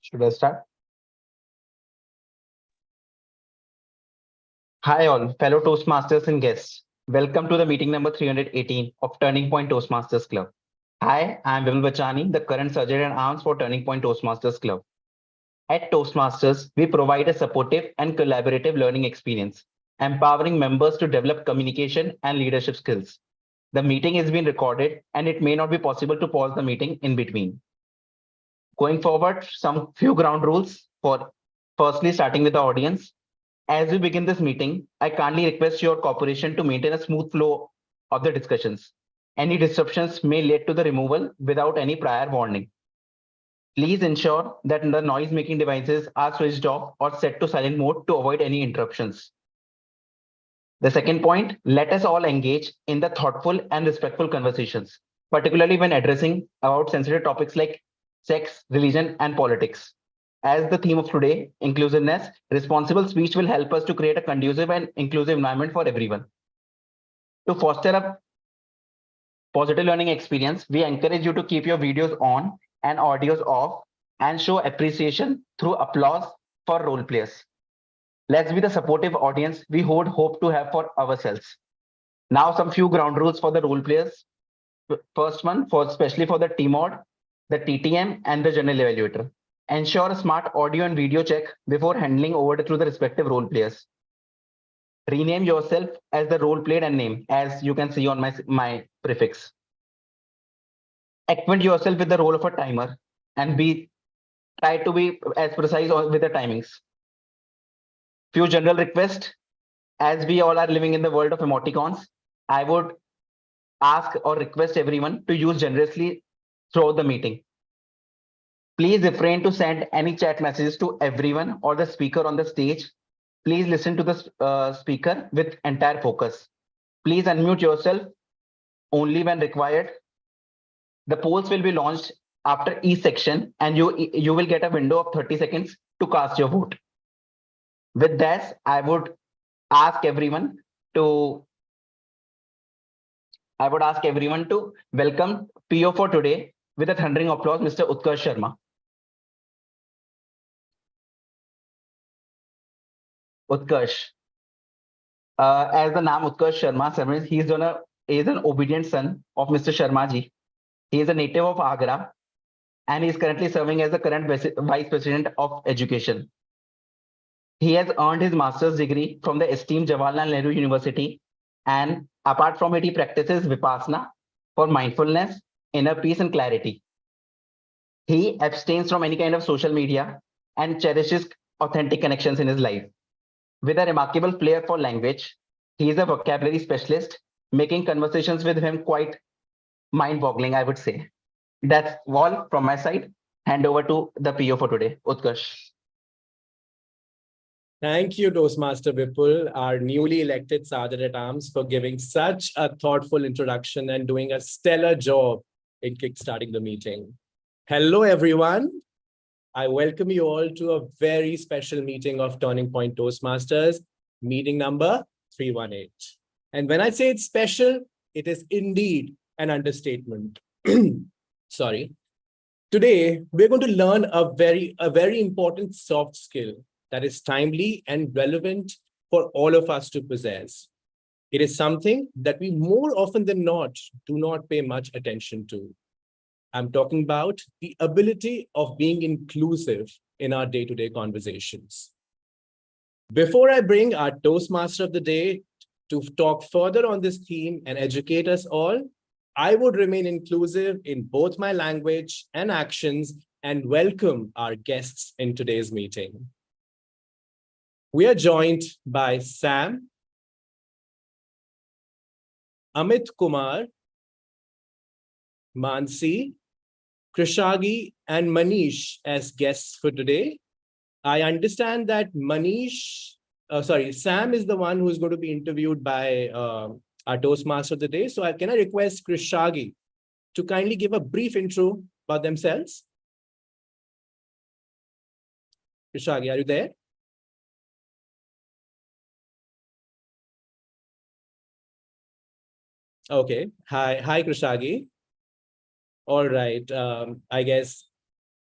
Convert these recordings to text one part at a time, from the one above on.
Should I start? Hi, all fellow Toastmasters and guests. Welcome to the meeting number 318 of Turning Point Toastmasters Club. Hi, I'm Vimal Bachani, the current surgeon at arms for Turning Point Toastmasters Club. At Toastmasters, we provide a supportive and collaborative learning experience, empowering members to develop communication and leadership skills. The meeting is being recorded and it may not be possible to pause the meeting in between. Going forward, some few ground rules for firstly starting with the audience. As we begin this meeting, I kindly request your cooperation to maintain a smooth flow of the discussions. Any disruptions may lead to the removal without any prior warning. Please ensure that the noise making devices are switched off or set to silent mode to avoid any interruptions. The second point, let us all engage in the thoughtful and respectful conversations, particularly when addressing about sensitive topics like sex, religion, and politics. As the theme of today, inclusiveness, responsible speech will help us to create a conducive and inclusive environment for everyone. To foster a positive learning experience, we encourage you to keep your videos on and audios off and show appreciation through applause for role players. Let's be the supportive audience we would hope to have for ourselves. Now, some few ground rules for the role players. First one, for especially for the TMOD, the TTM, and the general evaluator. Ensure a smart audio and video check before handling over through the respective role players. Rename yourself as the role played and name, as you can see on my prefix. Acquaint yourself with the role of a timer and try to be as precise with the timings. Few general requests. As we all are living in the world of emoticons, I would ask or request everyone to use generously throughout the meeting. Please refrain to send any chat messages to everyone or the speaker on the stage. Please listen to the speaker with entire focus. Please unmute yourself only when required. The polls will be launched after each section and you will get a window of 30 seconds to cast your vote. With that, I would ask everyone to welcome PO for today with a thundering applause, Mr. Utkarsh Sharma. Utkarsh. As the name Utkarsh Sharma suggests, he is an obedient son of Mr. Sharma ji. He is a native of Agra and he is currently serving as the current Vice President of Education. He has earned his master's degree from the esteemed Jawaharlal Nehru University, and apart from it, he practices Vipassana for mindfulness, inner peace, and clarity. He abstains from any kind of social media and cherishes authentic connections in his life. With a remarkable flair for language, he is a vocabulary specialist, making conversations with him quite mind-boggling, I would say. That's all from my side. Hand over to the PO for today, Utkarsh. Thank you, Toastmaster Vipul, our newly elected Sergeant at Arms, for giving such a thoughtful introduction and doing a stellar job in kickstarting the meeting. Hello, everyone. I welcome you all to a very special meeting of Turning Point Toastmasters, meeting number 318. And when I say it's special, it is indeed an understatement. Sorry. Today, we're going to learn a very important soft skill that is timely and relevant for all of us to possess. It is something that we more often than not do not pay much attention to. I'm talking about the ability of being inclusive in our day-to-day conversations. Before I bring our Toastmaster of the day to talk further on this theme and educate us all, I would remain inclusive in both my language and actions and welcome our guests in today's meeting. We are joined by Sam, Amit Kumar, Mansi, Krishagi, and Manish as guests for today. I understand that Sam is the one who is going to be interviewed by our Toastmaster of the day. So can I request Krishagi to kindly give a brief intro about themselves? Krishagi, are you there? Okay. Hi, Krishagi. All right. I guess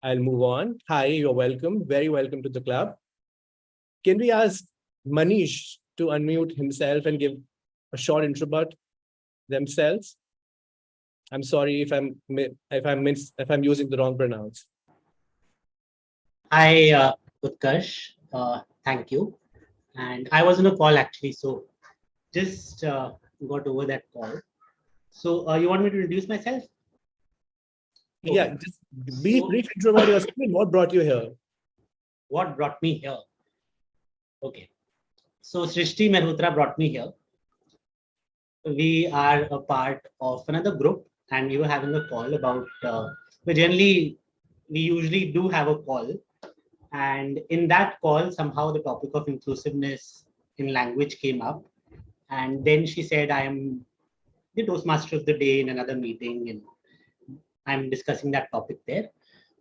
I'll move on. Hi, you're welcome. Very welcome to the club. Can we ask Manish to unmute himself and give a short intro about themselves? I'm sorry if I'm using the wrong pronounce. Hi, Utkarsh. Thank you. And I was on a call actually, so just got over that call. So you want me to introduce myself? Yeah, just brief intro about yourself and what brought you here. What brought me here? Okay. So Srishti Mehrotra brought me here. We are a part of another group, and we were having a call about. We usually do have a call, and in that call, somehow the topic of inclusiveness in language came up, and then she said, "I am the Toastmaster of the day in another meeting," and I'm discussing that topic there.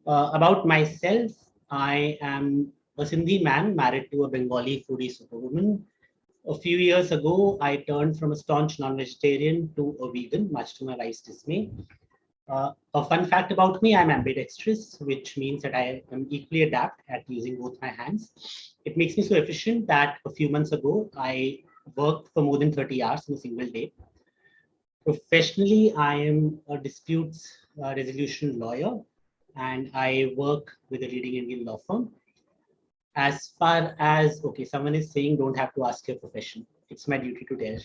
About myself, I am a Sindhi man married to a Bengali foodie superwoman. A few years ago, I turned from a staunch non-vegetarian to a vegan, much to my wife's dismay. A fun fact about me, I'm ambidextrous, which means that I am equally adept at using both my hands. It makes me so efficient that a few months ago, I worked for more than 30 hours in a single day. Professionally, I am a disputes resolution lawyer, and I work with a leading Indian law firm. As far as, okay, someone is saying don't have to ask your profession. It's my duty to tell.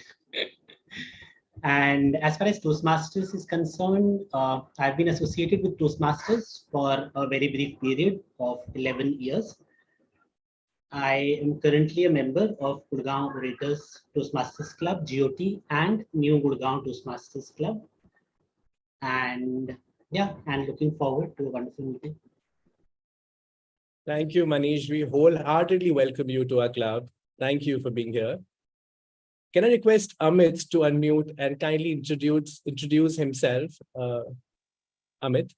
And as far as Toastmasters is concerned, I've been associated with Toastmasters for a very brief period of 11 years. I am currently a member of Gurgaon Orators Toastmasters Club, GOT, and New Gurgaon Toastmasters Club. And yeah, and looking forward to a wonderful meeting. Thank you, Manish. We wholeheartedly welcome you to our club. Thank you for being here. Can I request Amit to unmute and kindly introduce himself? Amit?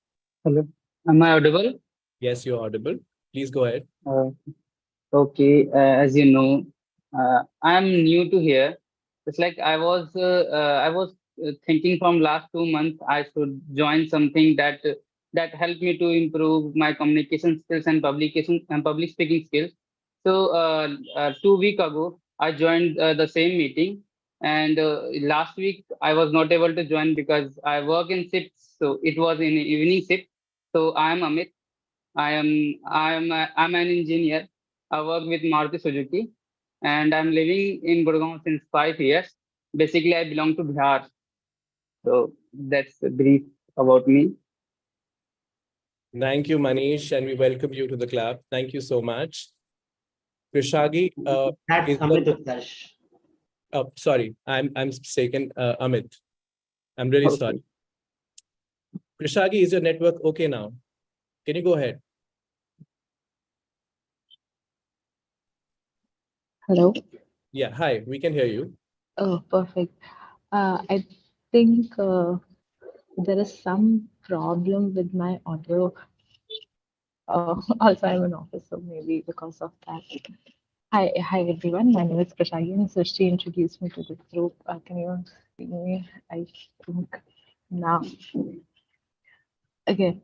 Hello, am I audible? Yes, you're audible. Please go ahead. Okay, as you know, I am new to here. It's like I was thinking from last 2 months I should join something that helped me to improve my communication skills and publication and public speaking skills. So 2 weeks ago, I joined the same meeting, and last week I was not able to join because I work in shifts, so it was in evening shift. So I am Amit. I'm an engineer. I work with Maruti Suzuki, and I'm living in Gurgaon since 5 years. Basically, I belong to Bihar. So that's a brief about me. Thank you, Manish, and we welcome you to the club. Thank you so much. Krishagi, That's is Amit the, Utkarsh. sorry, I'm mistaken. Amit, I'm really Okay. sorry. Krishagi, is your network okay now? Can you go ahead? Hello. Yeah, hi, we can hear you. Oh, perfect. I think there is some problem with my audio. Also, I'm in office, so maybe because of that. Hi everyone. My name is Prashagi, and Srishti introduced me to this group. Can you see me? I think now. Okay.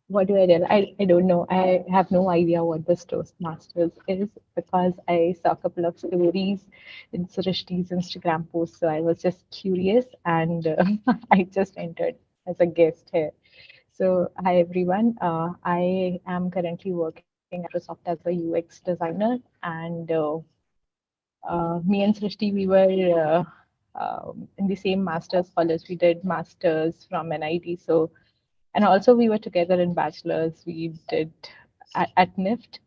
What do I tell? I don't know. I have no idea what this Toastmasters is because I saw a couple of stories in Srishti's Instagram post. So I was just curious and I just entered as a guest here. So, hi everyone. I am currently working at Microsoft as a UX designer, and me and Srishti, we were in the same master's college. We did masters from NIT. So, and also we were together in bachelor's. We did at NIFT.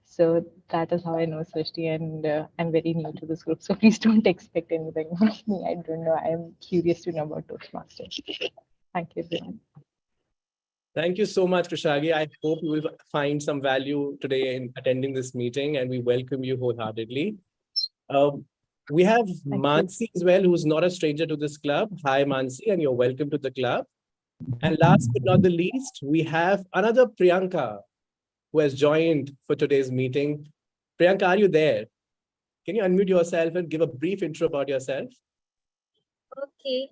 So that is how I know Srishti, and I'm very new to this group. So please don't expect anything from me. I don't know. I'm curious to know about Toastmasters. Thank you, everyone. Thank you so much, Krishagi. I hope you will find some value today in attending this meeting, and we welcome you wholeheartedly. We have Mansi as well, who's not a stranger to this club. Hi, Mansi, and you're welcome to the club. And last but not the least, we have another Priyanka who has joined for today's meeting. Priyanka, are you there? Can you unmute yourself and give a brief intro about yourself? Okay.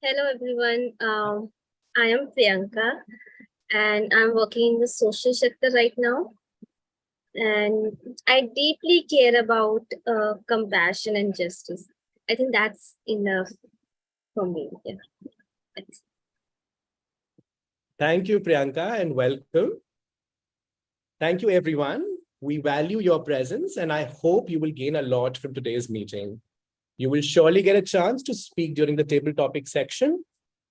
Hello, everyone. I am Priyanka, and I'm working in the social sector right now. And I deeply care about compassion and justice. I think that's enough for me. Yeah. Thanks. Thank you, Priyanka, and welcome. Thank you, everyone. We value your presence, and I hope you will gain a lot from today's meeting. You will surely get a chance to speak during the table topic section,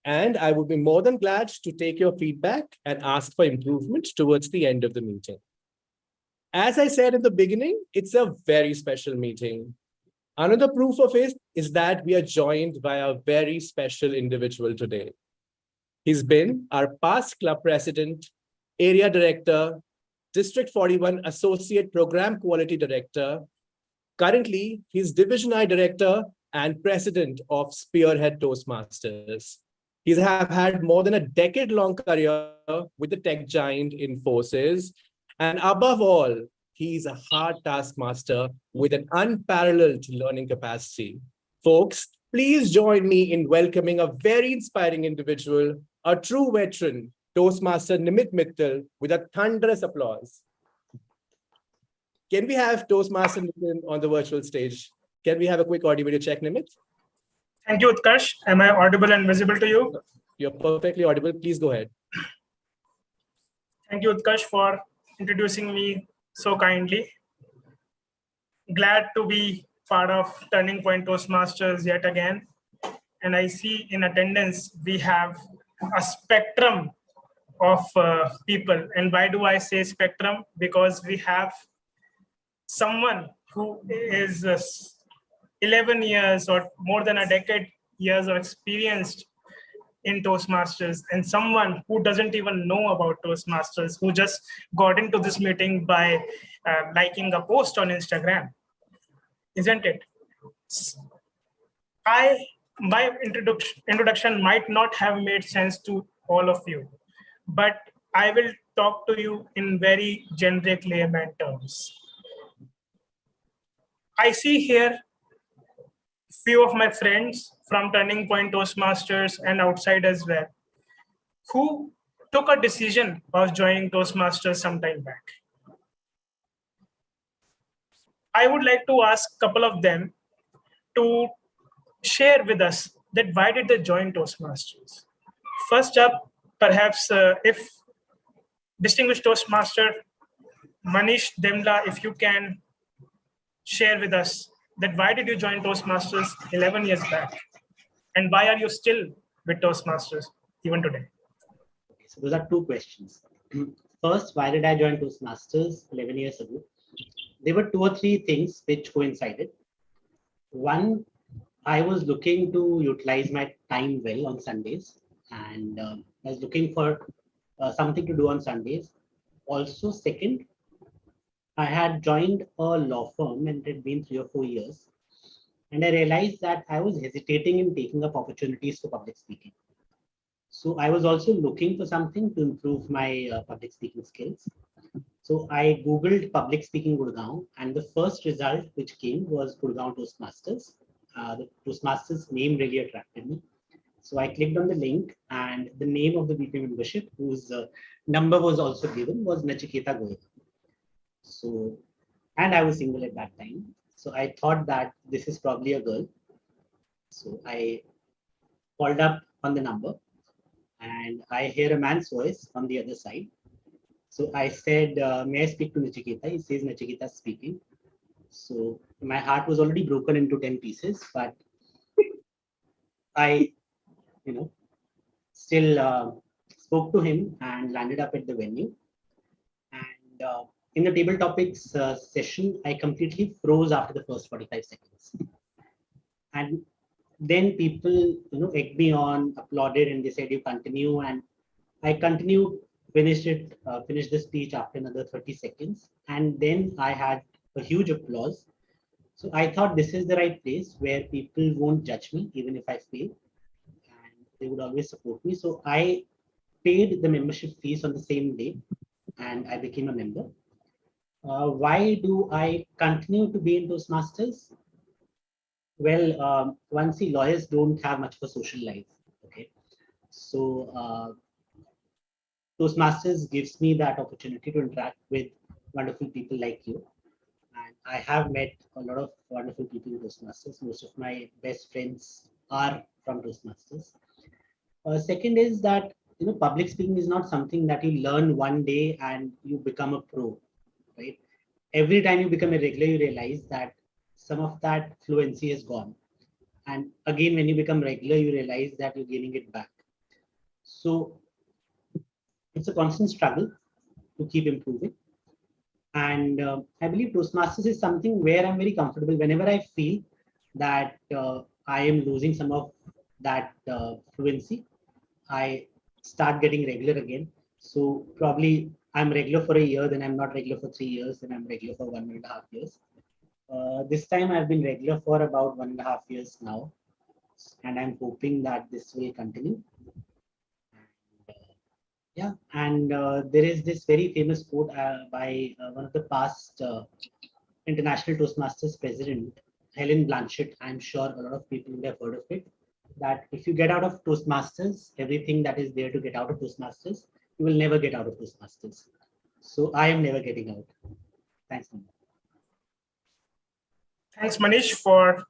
and I would be more than glad to take your feedback and ask for improvement towards the end of the meeting. As I said in the beginning, it's a very special meeting. Another proof of it is that we are joined by a very special individual today. He's been our past club president, area director, District 41 Associate Program Quality Director. Currently, he's Division I Director and President of Spearhead Toastmasters. He has had more than a decade-long career with the tech giant Infosys. And above all, he's a hard taskmaster with an unparalleled learning capacity. Folks, please join me in welcoming a very inspiring individual, a true veteran, Toastmaster Nimit Mittal, with a thunderous applause. Can we have Toastmaster Nimit on the virtual stage? Can we have a quick audio video check, Nimit? Thank you, Utkarsh. Am I audible and visible to you? You're perfectly audible. Please go ahead. Thank you, Utkarsh, for introducing me so kindly. Glad to be part of Turning Point Toastmasters yet again. And I see in attendance, we have a spectrum of people. And why do I say spectrum? Because we have someone who is 11 years or more than a decade years of experience in Toastmasters, and someone who doesn't even know about Toastmasters, who just got into this meeting by liking a post on Instagram, isn't it? My introduction might not have made sense to all of you, but I will talk to you in very generic layman terms. I see here few of my friends from Turning Point Toastmasters and outside as well, who took a decision of joining Toastmasters some time back. I would like to ask a couple of them to share with us that why did they join Toastmasters? First up, perhaps if distinguished Toastmaster Manish Demla, if you can share with us that why did you join Toastmasters 11 years back? And why are you still with Toastmasters even today? Okay, so those are two questions. First, why did I join Toastmasters 11 years ago? There were two or three things which coincided. One, I was looking to utilize my time well on Sundays, and I was looking for something to do on Sundays. Also, second, I had joined a law firm and it had been 3 or 4 years. And I realized that I was hesitating in taking up opportunities for public speaking. So I was also looking for something to improve my public speaking skills. So I Googled public speaking Gurgaon, and the first result which came was Gurgaon Toastmasters. The Toastmasters name really attracted me. So I clicked on the link, and the name of the VP membership, whose number was also given, was Nachiketa Goyal. So, and I was single at that time. So I thought that this is probably a girl. So I called up on the number, and I hear a man's voice on the other side. So I said, may I speak to Nachiketa? He says, Nachiketa speaking. So my heart was already broken into 10 pieces, but I, still spoke to him and landed up at the venue. And in the table topics session, I completely froze after the first 45 seconds. And then people, egged me on, applauded, and they said, you continue. And I continued, finished the speech after another 30 seconds. And then I had a huge applause. So I thought this is the right place where people won't judge me, even if I fail. And they would always support me. So I paid the membership fees on the same day, and I became a member. Why do I continue to be in Toastmasters? Well, one, see, lawyers don't have much of a social life. Okay, so Toastmasters gives me that opportunity to interact with wonderful people like you. And I have met a lot of wonderful people in Toastmasters. Most of my best friends are from Toastmasters. Second is that public speaking is not something that you learn one day and you become a pro, right? Every time you become a regular, you realize that some of that fluency is gone. And again, when you become regular, you realize that you're gaining it back. So it's a constant struggle to keep improving. And I believe Toastmasters is something where I'm very comfortable. Whenever I feel that I am losing some of that fluency, I start getting regular again. So probably I'm regular for a year, then I'm not regular for 3 years, then I'm regular for 1.5 years. This time I've been regular for about 1.5 years now, and I'm hoping that this will continue. Yeah, and there is this very famous quote by one of the past International Toastmasters president, Helen Blanchett. I'm sure a lot of people would have heard of it, that if you get out of Toastmasters, everything that is there to get out of Toastmasters, you will never get out of Toastmasters. So I am never getting out. Thanks, Manish. Thanks, Manish, for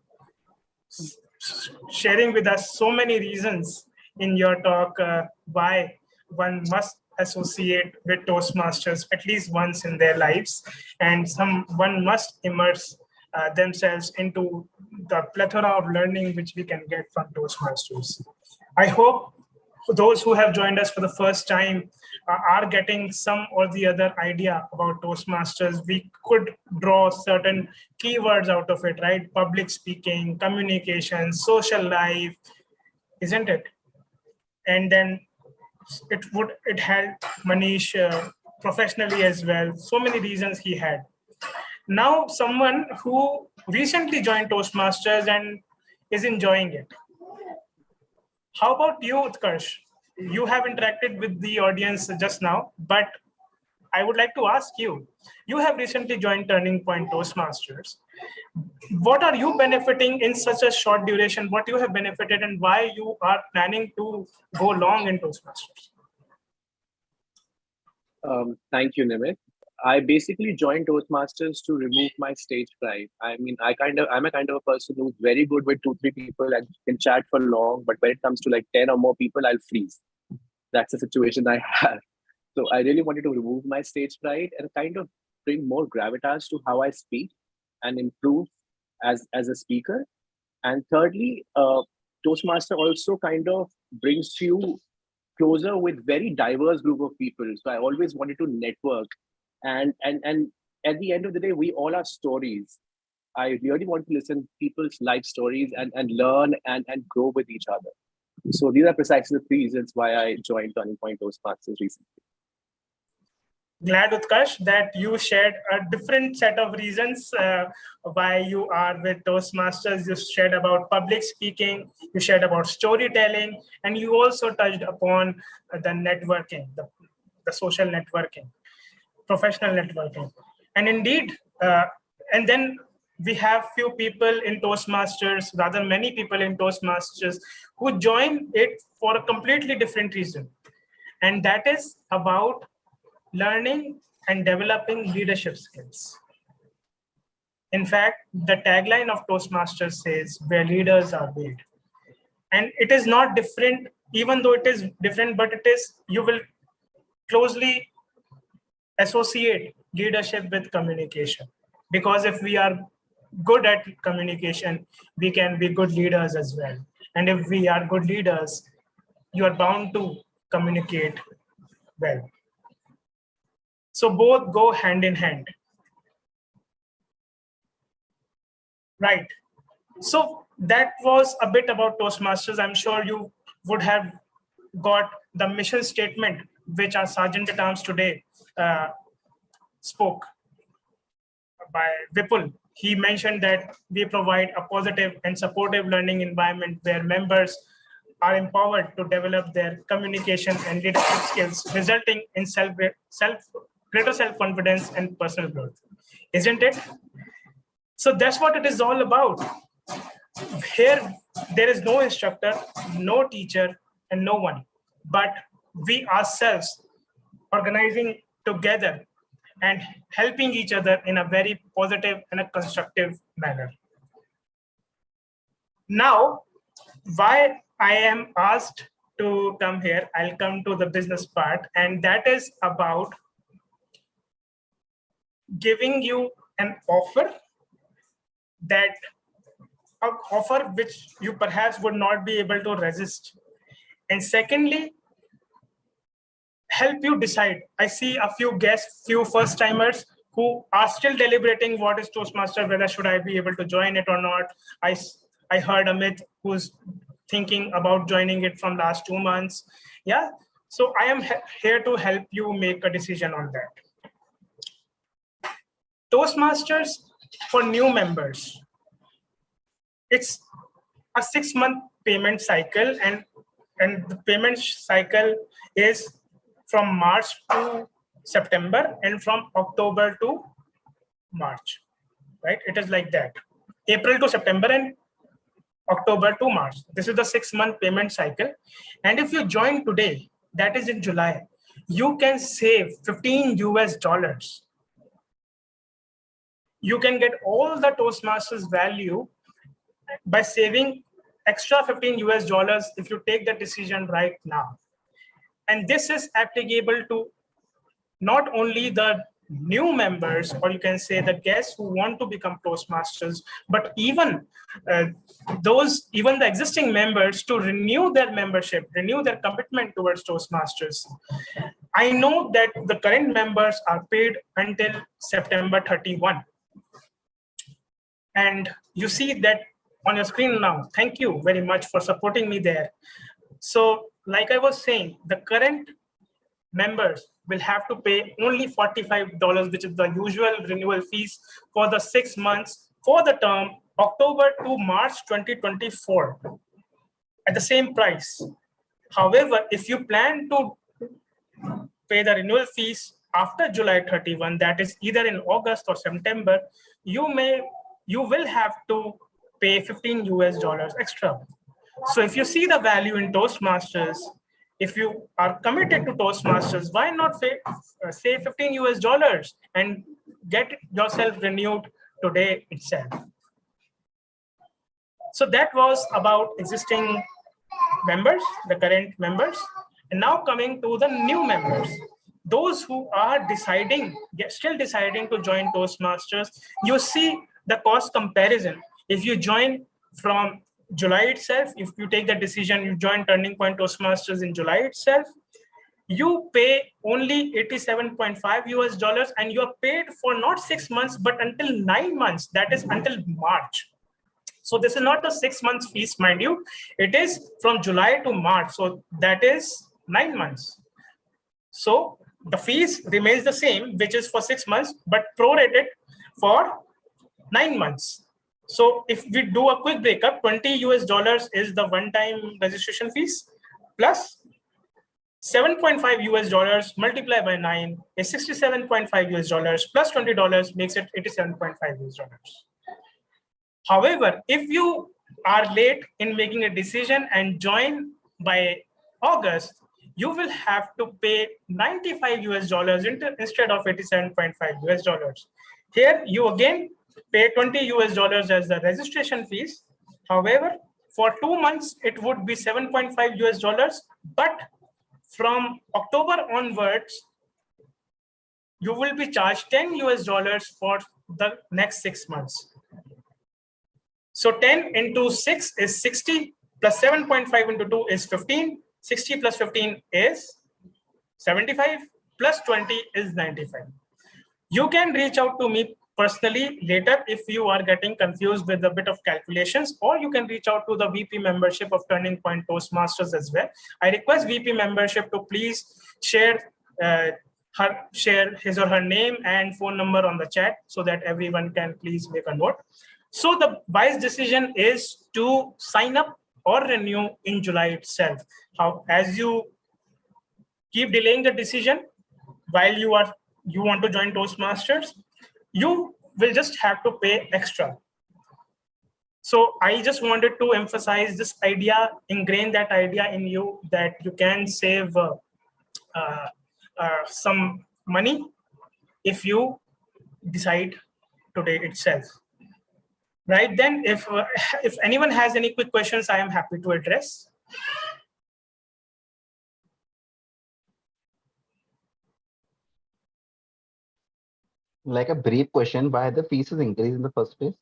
sharing with us so many reasons in your talk why one must associate with Toastmasters at least once in their lives, and one must immerse themselves into the plethora of learning which we can get from Toastmasters. I hope those who have joined us for the first time are getting some or the other idea about Toastmasters. We could draw certain keywords out of it, right? Public speaking, communication, social life, isn't it? And then it helped Manish professionally as well. So many reasons he had. Now, someone who recently joined Toastmasters and is enjoying it. How about you, Utkarsh? You have interacted with the audience just now, but I would like to ask you, you have recently joined Turning Point Toastmasters. What are you benefiting in such a short duration? What you have benefited and why you are planning to go long in Toastmasters? Thank you, Nimit. I basically joined Toastmasters to remove my stage fright. I mean, I'm a kind of a person who's very good with 2-3 people and can chat for long, but when it comes to like 10 or more people, I'll freeze. That's the situation I have. So I really wanted to remove my stage fright and kind of bring more gravitas to how I speak and improve as a speaker. And thirdly, Toastmaster also kind of brings you closer with very diverse group of people. So I always wanted to network. And at the end of the day, we all have stories. I really want to listen to people's life stories and learn and grow with each other. So these are precisely the 3 reasons why I joined Turning Point Toastmasters recently. Glad, Utkarsh, that you shared a different set of reasons why you are with Toastmasters. You shared about public speaking, you shared about storytelling, and you also touched upon the networking, the social networking, professional networking. And indeed, and then we have few people in Toastmasters, rather many people in Toastmasters who join it for a completely different reason. And that is about learning and developing leadership skills. In fact, the tagline of Toastmasters says, where leaders are made. And it is not different, even though it is different, but it is, you will closely associate leadership with communication. Because if we are good at communication, we can be good leaders as well. And if we are good leaders, you are bound to communicate well. So both go hand in hand. Right. So that was a bit about Toastmasters. I'm sure you would have got the mission statement, which our Sergeant at Arms today spoke by Vipul. He mentioned that we provide a positive and supportive learning environment where members are empowered to develop their communication and leadership skills, resulting in greater self-confidence and personal growth. Isn't it? So that's what it is all about. Here, there is no instructor, no teacher, and no one, but we ourselves organizing together and helping each other in a very positive and a constructive manner. Now, why I am asked to come here, I'll come to the business part, and that is about giving you an offer which you perhaps would not be able to resist. And secondly, help you decide. I see a few guests, few first timers who are still deliberating what is Toastmaster, whether should I be able to join it or not. I heard Amit who's thinking about joining it from last 2 months. Yeah, so I am here to help you make a decision on that. Toastmasters for new members. It's a 6-month payment cycle, and the payment cycle is from March to September and from October to March, right? It is like that. April to September and October to March. This is the 6-month payment cycle. And if you join today, that is in July, you can save $15 US. You can get all the Toastmasters value by saving extra $15 US if you take the decision right now. And this is applicable to not only the new members, or you can say the guests who want to become Toastmasters, but even the existing members to renew their membership, renew their commitment towards Toastmasters. I know that the current members are paid until September 31. And you see that on your screen now. Thank you very much for supporting me there. So like I was saying, the current members will have to pay only $45, which is the usual renewal fees for the 6 months for the term October to March 2024 at the same price. However, if you plan to pay the renewal fees after July 31, that is either in August or September, you will have to pay $15 US extra. So if you see the value in Toastmasters, if you are committed to Toastmasters, why not say $15 US and get yourself renewed today itself? So that was about existing members, the current members. And now coming to the new members, those who are still deciding to join Toastmasters, you see the cost comparison. If you join from July itself, if you take the decision, you join Turning Point Toastmasters in July itself, you pay only $87.5 US, and you are paid for not 6 months, but until 9 months, that is until March. So this is not a 6 months fees, mind you, it is from July to March. So that is 9 months. So the fees remains the same, which is for 6 months, but prorated for 9 months. So if we do a quick breakup, $20 US is the one-time registration fees, plus $7.5 US multiplied by 9 is $67.5 US, plus $20 makes it $87.5 US. However, if you are late in making a decision and join by August, you will have to pay $95 US instead of $87.5 US. Here you again pay $20 US as the registration fees. However, for 2 months, it would be $7.5 US, but from October onwards, you will be charged $10 US for the next 6 months. So 10 into 6 is 60, plus 7.5 into 2 is 15. 60 plus 15 is 75, plus 20 is 95. You can reach out to me personally later if you are getting confused with a bit of calculations, or you can reach out to the VP membership of Turning Point Toastmasters as well. I request VP membership to please share his or her name and phone number on the chat so that everyone can please make a note. So the wise decision is to sign up or renew in July itself. As you keep delaying the decision while you want to join Toastmasters, you will just have to pay extra. So I just wanted to emphasize this idea, ingrain that idea in you, that you can save some money if you decide today itself. Right then, if anyone has any quick questions, I am happy to address. Like a brief question, why the fees is increased in the first place?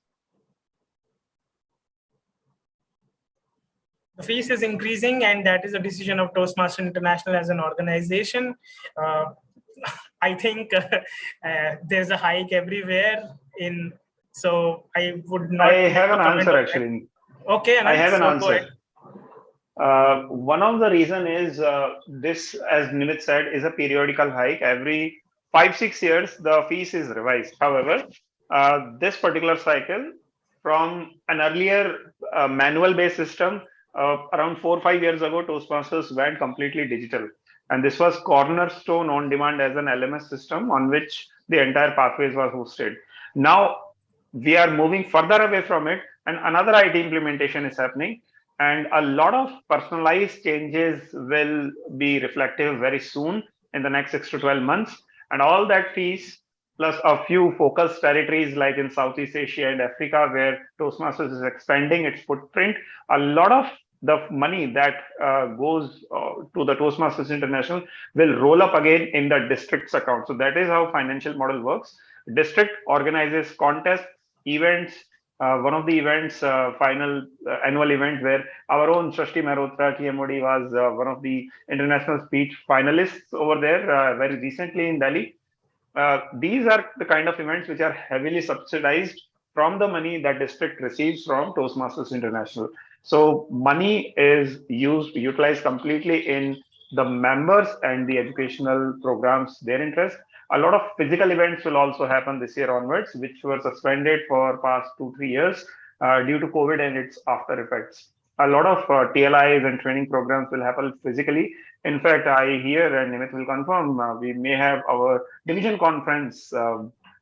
The fees is increasing, and that is a decision of Toastmasters International as an organization. I think there's a hike everywhere so I would not. I have an answer actually. Okay, Anand, I have an so go answer. ahead. One of the reason is this, as Nimit said, is a periodical hike. Every 5-6 years, the fees is revised. However, this particular cycle, from an earlier manual-based system, around 4-5 years ago, Toastmasters went completely digital. And this was cornerstone on demand as an LMS system on which the entire pathways was hosted. Now, we are moving further away from it, and another IT implementation is happening. And a lot of personalized changes will be reflective very soon in the next 6 to 12 months. And all that fees, plus a few focus territories like in Southeast Asia and Africa, where Toastmasters is expanding its footprint, a lot of the money that goes to the Toastmasters International will roll up again in the district's account. So that is how financial model works. District organizes contests, events. One of the events, final annual event where our own Srishti Mehrotra, TMOD, was one of the international speech finalists over there very recently in Delhi. These are the kind of events which are heavily subsidized from the money that district receives from Toastmasters International. So money is utilized completely in the members and the educational programs, their interest. A lot of physical events will also happen this year onwards, which were suspended for past 2-3 years due to COVID and its after effects. A lot of TLIs and training programs will happen physically. In fact, I hear, and Nimit will confirm, we may have our division conference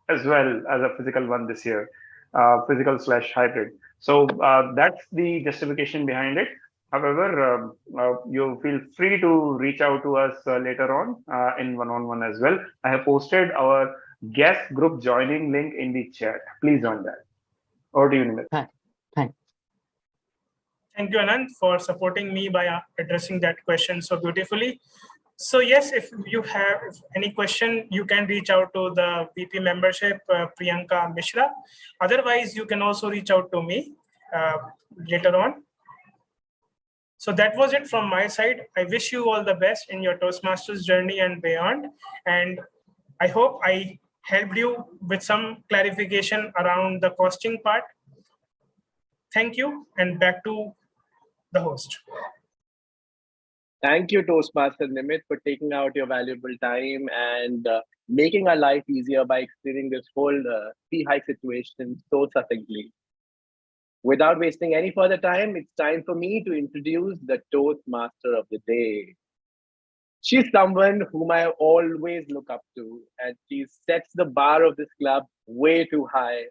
as well as a physical one this year, physical/hybrid. So that's the justification behind it. However, you feel free to reach out to us later on in one-on-one as well. I have posted our guest group joining link in the chat. Please join that. Over to you, Nimit. Thanks. Thank you, Anand, for supporting me by addressing that question so beautifully. So yes, if you have any question, you can reach out to the VP membership, Priyanka Mishra. Otherwise, you can also reach out to me later on. So that was it from my side. I wish you all the best in your Toastmasters journey and beyond. And I hope I helped you with some clarification around the costing part. Thank you, and back to the host. Thank you, Toastmaster Nimit, for taking out your valuable time and making our life easier by explaining this whole fee hike situation so succinctly. Without wasting any further time, it's time for me to introduce the Toastmaster of the day. She's someone whom I always look up to, and she sets the bar of this club way too high.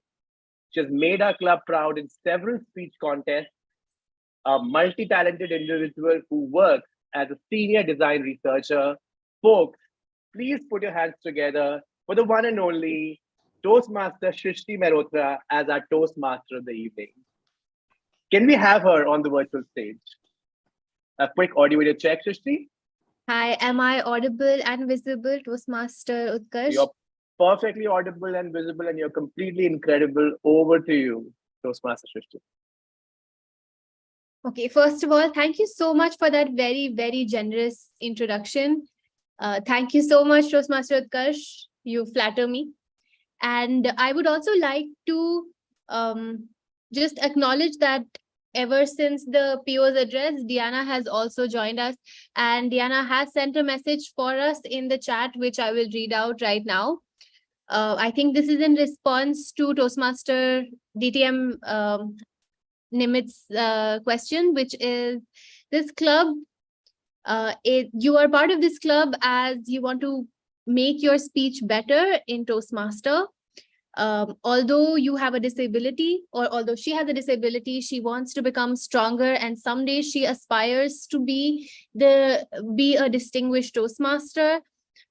She has made our club proud in several speech contests, a multi-talented individual who works as a senior design researcher. Folks, please put your hands together for the one and only Toastmaster Srishti Mehrotra as our Toastmaster of the evening. Can we have her on the virtual stage? A quick audio video check, Srishti. Hi, am I audible and visible, Toastmaster Utkarsh? You're perfectly audible and visible, and you're completely incredible. Over to you, Toastmaster Srishti. Okay, first of all, thank you so much for that very, very generous introduction. Thank you so much, Toastmaster Utkarsh. You flatter me. And I would also like to just acknowledge that ever since the PO's address, Diana has also joined us, and Diana has sent a message for us in the chat, which I will read out right now. I think this is in response to Toastmaster DTM Nimit's question, which is this club, you are part of this club as you want to make your speech better in Toastmaster. Although you have a disability, or although she has a disability, she wants to become stronger, and someday she aspires to be a distinguished Toastmaster.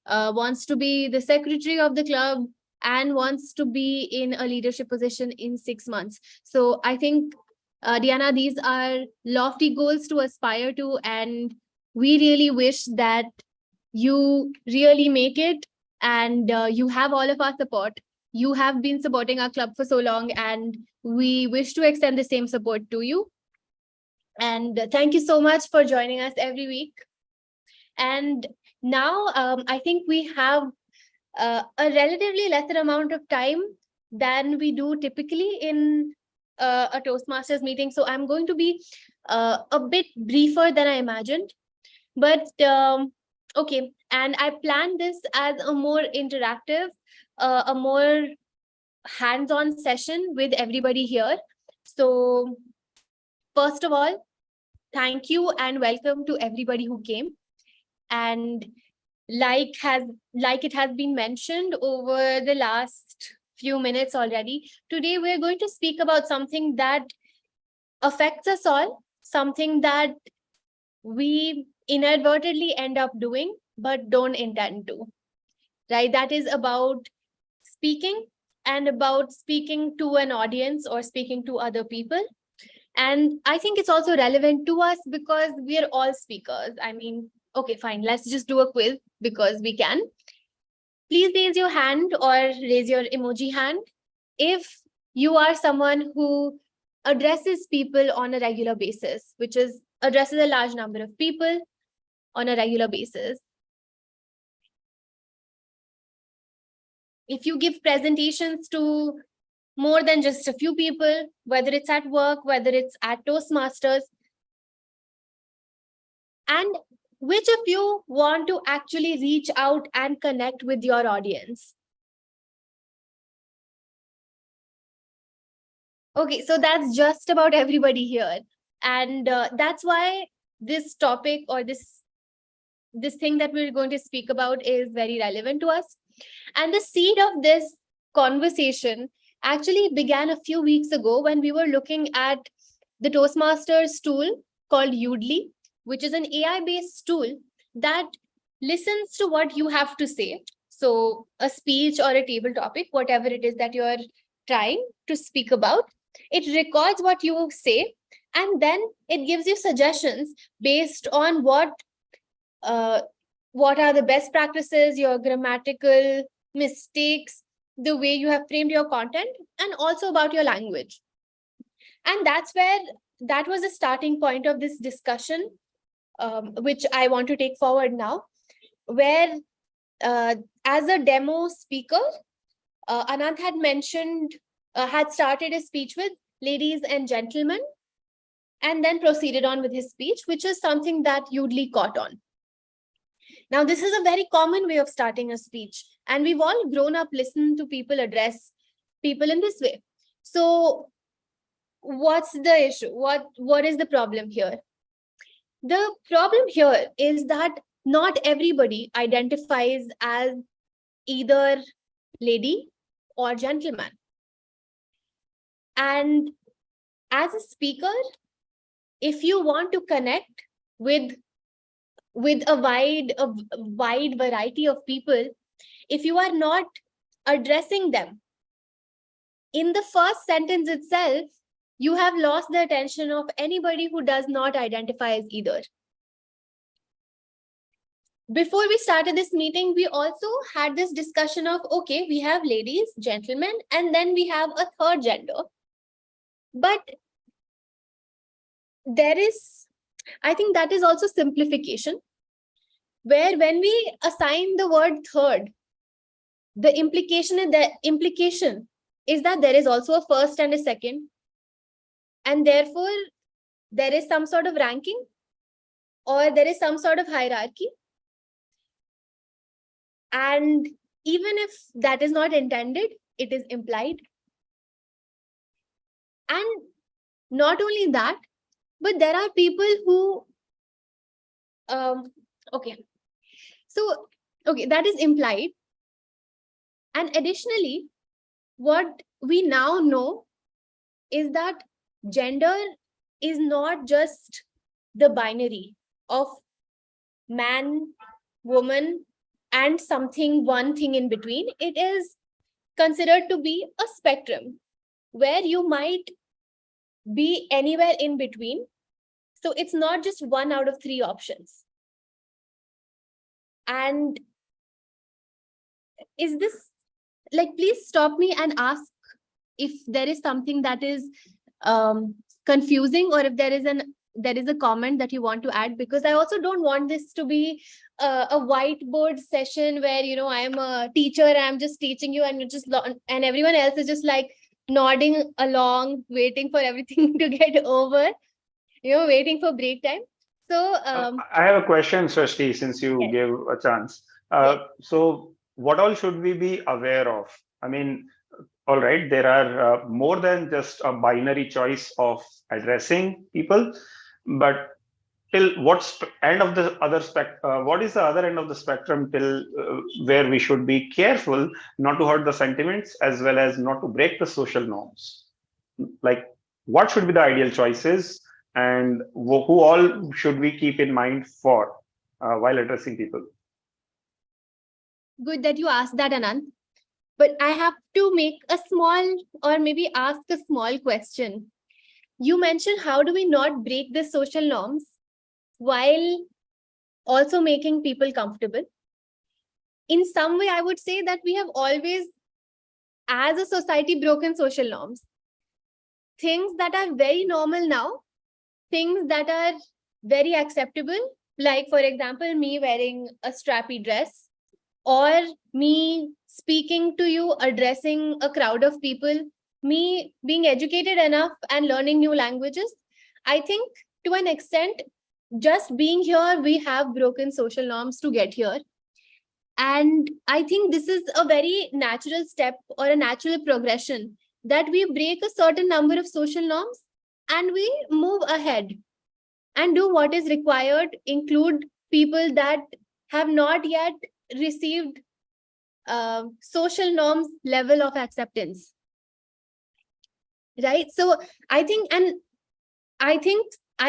wants to be the secretary of the club, and wants to be in a leadership position in 6 months. So I think, Diana, these are lofty goals to aspire to, and we really wish that you really make it, and you have all of our support. You have been supporting our club for so long, and we wish to extend the same support to you. And thank you so much for joining us every week. And now I think we have a relatively lesser amount of time than we do typically in a Toastmasters meeting. So I'm going to be a bit briefer than I imagined. But okay, and I planned this as a more interactive, a more hands-on session with everybody here. So first of all, thank you and welcome to everybody who came. And like it has been mentioned over the last few minutes already, today we're going to speak about something that affects us all, something that we inadvertently end up doing but don't intend to, right? That is about speaking, and about speaking to an audience or speaking to other people. And I think it's also relevant to us because we are all speakers. I mean, okay, fine, let's just do a quiz because we can. Please raise your hand or raise your emoji hand if you are someone who addresses people on a regular basis, which is addresses a large number of people on a regular basis. If you give presentations to more than just a few people, whether it's at work, whether it's at Toastmasters, and which of you want to actually reach out and connect with your audience? Okay, so that's just about everybody here. And that's why this topic, or this thing that we're going to speak about, is very relevant to us. And the seed of this conversation actually began a few weeks ago when we were looking at the Toastmasters tool called Udly, which is an AI-based tool that listens to what you have to say. So a speech or a table topic, whatever it is that you're trying to speak about, it records what you say, and then it gives you suggestions based on what are the best practices, your grammatical mistakes, the way you have framed your content, and also about your language. And that was the starting point of this discussion, which I want to take forward now, where as a demo speaker, Anant had mentioned, had started his speech with ladies and gentlemen, and then proceeded on with his speech, which is something that Udly caught on. Now, this is a very common way of starting a speech, and we've all grown up listening to people address people in this way. So what's the issue? What is the problem here? The problem here is that not everybody identifies as either lady or gentleman. And as a speaker, if you want to connect with a wide variety of people, if you are not addressing them in the first sentence itself, you have lost the attention of anybody who does not identify as either. Before we started this meeting, we also had this discussion of, okay, we have ladies, gentlemen, and then we have a third gender. But there is, I think that is also simplification, where when we assign the word third, the implication is that there is also a first and a second, and therefore there is some sort of ranking, or there is some sort of hierarchy. And even if that is not intended, it is implied. And not only that, but there are people who, that is implied. And additionally, what we now know is that gender is not just the binary of man, woman, and one thing in between. It is considered to be a spectrum where you might be anywhere in between. So it's not just 1 out of 3 options. And is this, like, please stop me and ask if there is something that is confusing, or if there is a comment that you want to add, because I also don't want this to be a whiteboard session where, you know, I am a teacher, I'm just teaching you, and and everyone else is just like nodding along, waiting for everything to get over, you know, waiting for break time. So I have a question, Srishti, since you Yes. gave a chance. So what all should we be aware of? I mean, all right, there are more than just a binary choice of addressing people, but till end of the other what is the other end of the spectrum till where we should be careful not to hurt the sentiments as well as not to break the social norms? Like, what should be the ideal choices, and who all should we keep in mind for while addressing people? good that you asked that, Anand. But I have to make a small, or maybe ask a small question. You mentioned, how do we not break the social norms while also making people comfortable? In some way, I would say that we have always, as a society, broken social norms. Things that are very normal now, things that are very acceptable, like, for example, me wearing a strappy dress, or me speaking to you, addressing a crowd of people, me being educated enough and learning new languages. I think to an extent, just being here, we have broken social norms to get here. And I think this is a very natural step or a natural progression, that we break a certain number of social norms and we move ahead and do what is required, include people that have not yet received social norms level of acceptance. Right? So I think I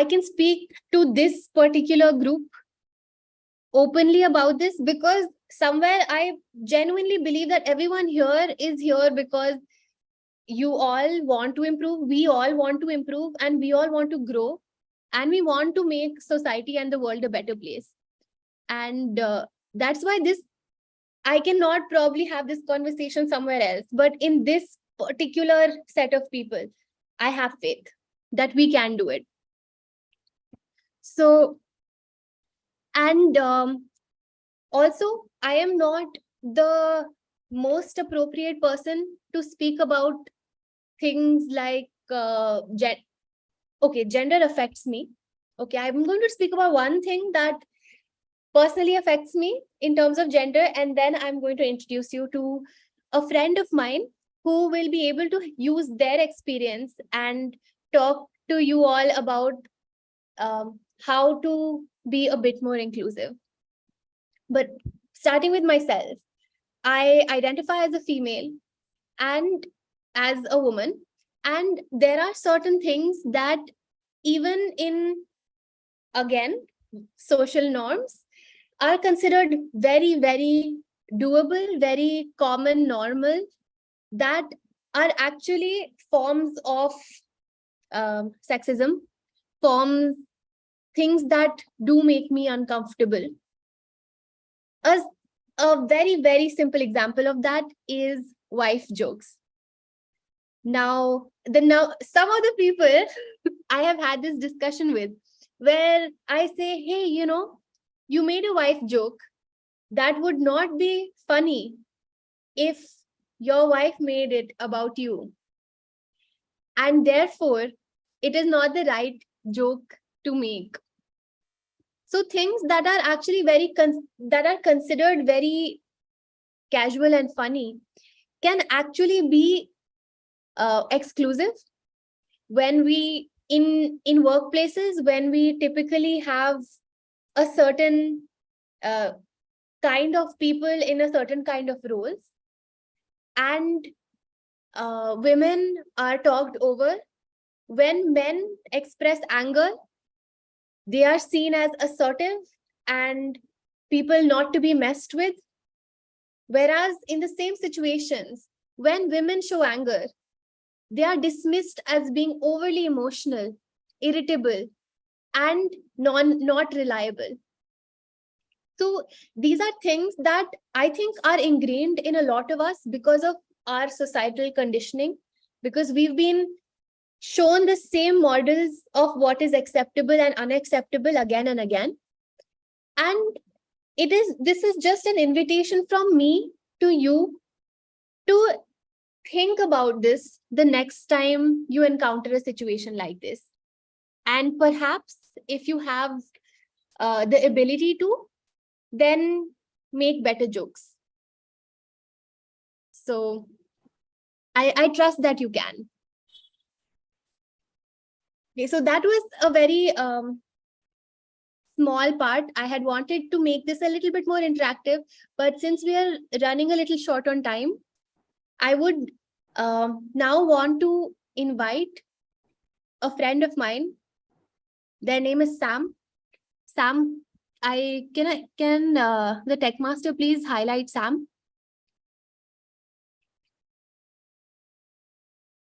can speak to this particular group openly about this, because somewhere I genuinely believe that everyone here is here because you all want to improve, we all want to improve, and we all want to grow, and we want to make society and the world a better place. And that's why I cannot probably have this conversation somewhere else, but in this particular set of people, I have faith that we can do it. So, and also, I am not the most appropriate person to speak about things like gender affects me. Okay, I'm going to speak about one thing that personally affects me in terms of gender, and then I'm going to introduce you to a friend of mine who will be able to use their experience and talk to you all about how to be a bit more inclusive. But starting with myself, I identify as a female and as a woman, and there are certain things that, even in, again, social norms, are considered very, very doable, very common, normal, that are actually forms of sexism, things that do make me uncomfortable. A very, very simple example of that is wife jokes. Now, some of the people I have had this discussion with, where I say, hey, you made a wife joke. That would not be funny if your wife made it about you. And therefore, it is not the right joke to make. So things that are actually that are considered very casual and funny can actually be exclusive when we in workplaces, when we typically have a certain kind of people in a certain kind of roles, and women are talked over. When men express anger, they are seen as assertive and people not to be messed with. Whereas in the same situations, when women show anger, they are dismissed as being overly emotional, irritable, and not reliable. So these are things that I think are ingrained in a lot of us because of our societal conditioning, because we've been shown the same models of what is acceptable and unacceptable again and again. And this is just an invitation from me to you to think about this the next time you encounter a situation like this. And perhaps if you have the ability to, then make better jokes. So I trust that you can. Okay, so that was a very small part. I had wanted to make this a little bit more interactive, but since we are running a little short on time, I would now want to invite a friend of mine. Their name is Sam. Sam, can the tech master please highlight Sam?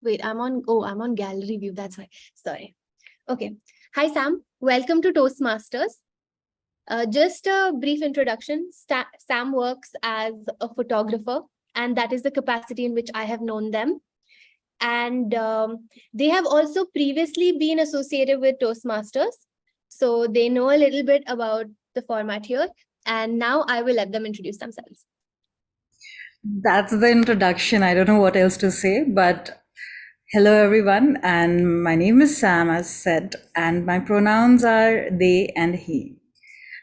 Wait, I'm on gallery view. That's why. Sorry. Okay. Hi, Sam. Welcome to Toastmasters. Just a brief introduction. Sam works as a photographer, and that is the capacity in which I have known them. And they have also previously been associated with Toastmasters. So they know a little bit about the format here. And now I will let them introduce themselves. That's the introduction. I don't know what else to say, but hello everyone. And my name is Sam, as said, and my pronouns are they and he.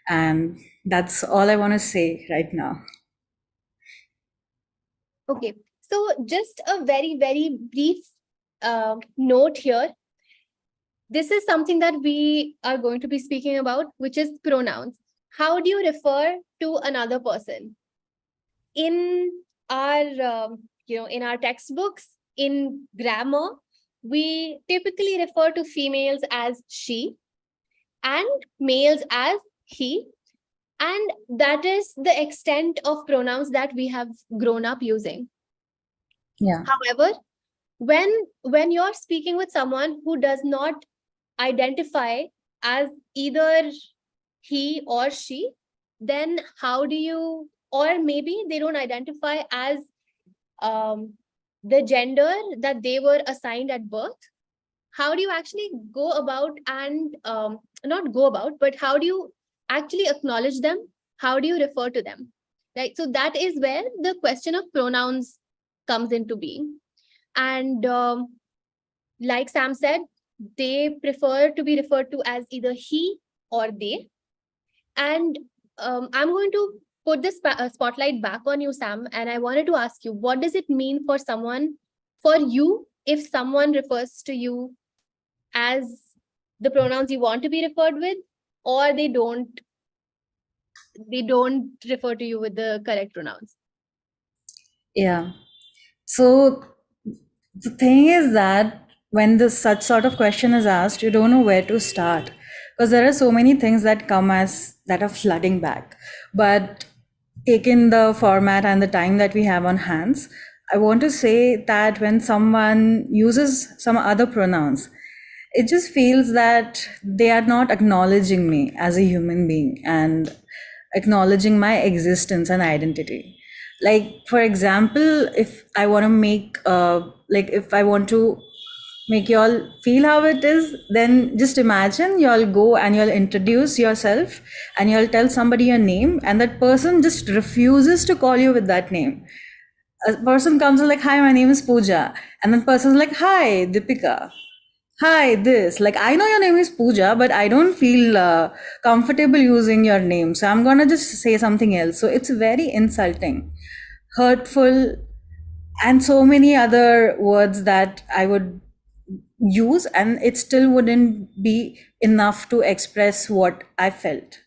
And that's all I want to say right now. Okay, so just a very, very brief note here. This is something that we are going to be speaking about, which is pronouns. How do you refer to another person? In our, in our textbooks, in grammar, we typically refer to females as she and males as he. And that is the extent of pronouns that we have grown up using. Yeah. However, when you're speaking with someone who does not identify as either he or she, then how do you, or maybe they don't identify as the gender that they were assigned at birth, how do you actually go about and not go about, but how do you actually acknowledge them? How do you refer to them? Right. So that is where the question of pronouns comes into being. And like Sam said, they prefer to be referred to as either he or they. And I'm going to put this spotlight back on you, Sam. And I wanted to ask you, what does it mean for you, if someone refers to you as the pronouns you want to be referred with, or they don't refer to you with the correct pronouns? Yeah. So the thing is that when such sort of question is asked, you don't know where to start, because there are so many things that come as that are flooding back. But taking the format and the time that we have on hands, I want to say that when someone uses some other pronouns, it just feels that they are not acknowledging me as a human being and acknowledging my existence and identity. Like, for example, if I want to make if I want to make y'all feel how it is, then just imagine y'all go and y'all introduce yourself and y'all tell somebody your name, and that person just refuses to call you with that name. A person comes and like, hi, my name is Pooja, and then person's like, hi, Deepika. Hi, this, like, I know your name is Pooja, but I don't feel comfortable using your name, so I'm gonna just say something else. So it's very insulting, hurtful, and so many other words that I would use, and it still wouldn't be enough to express what I felt.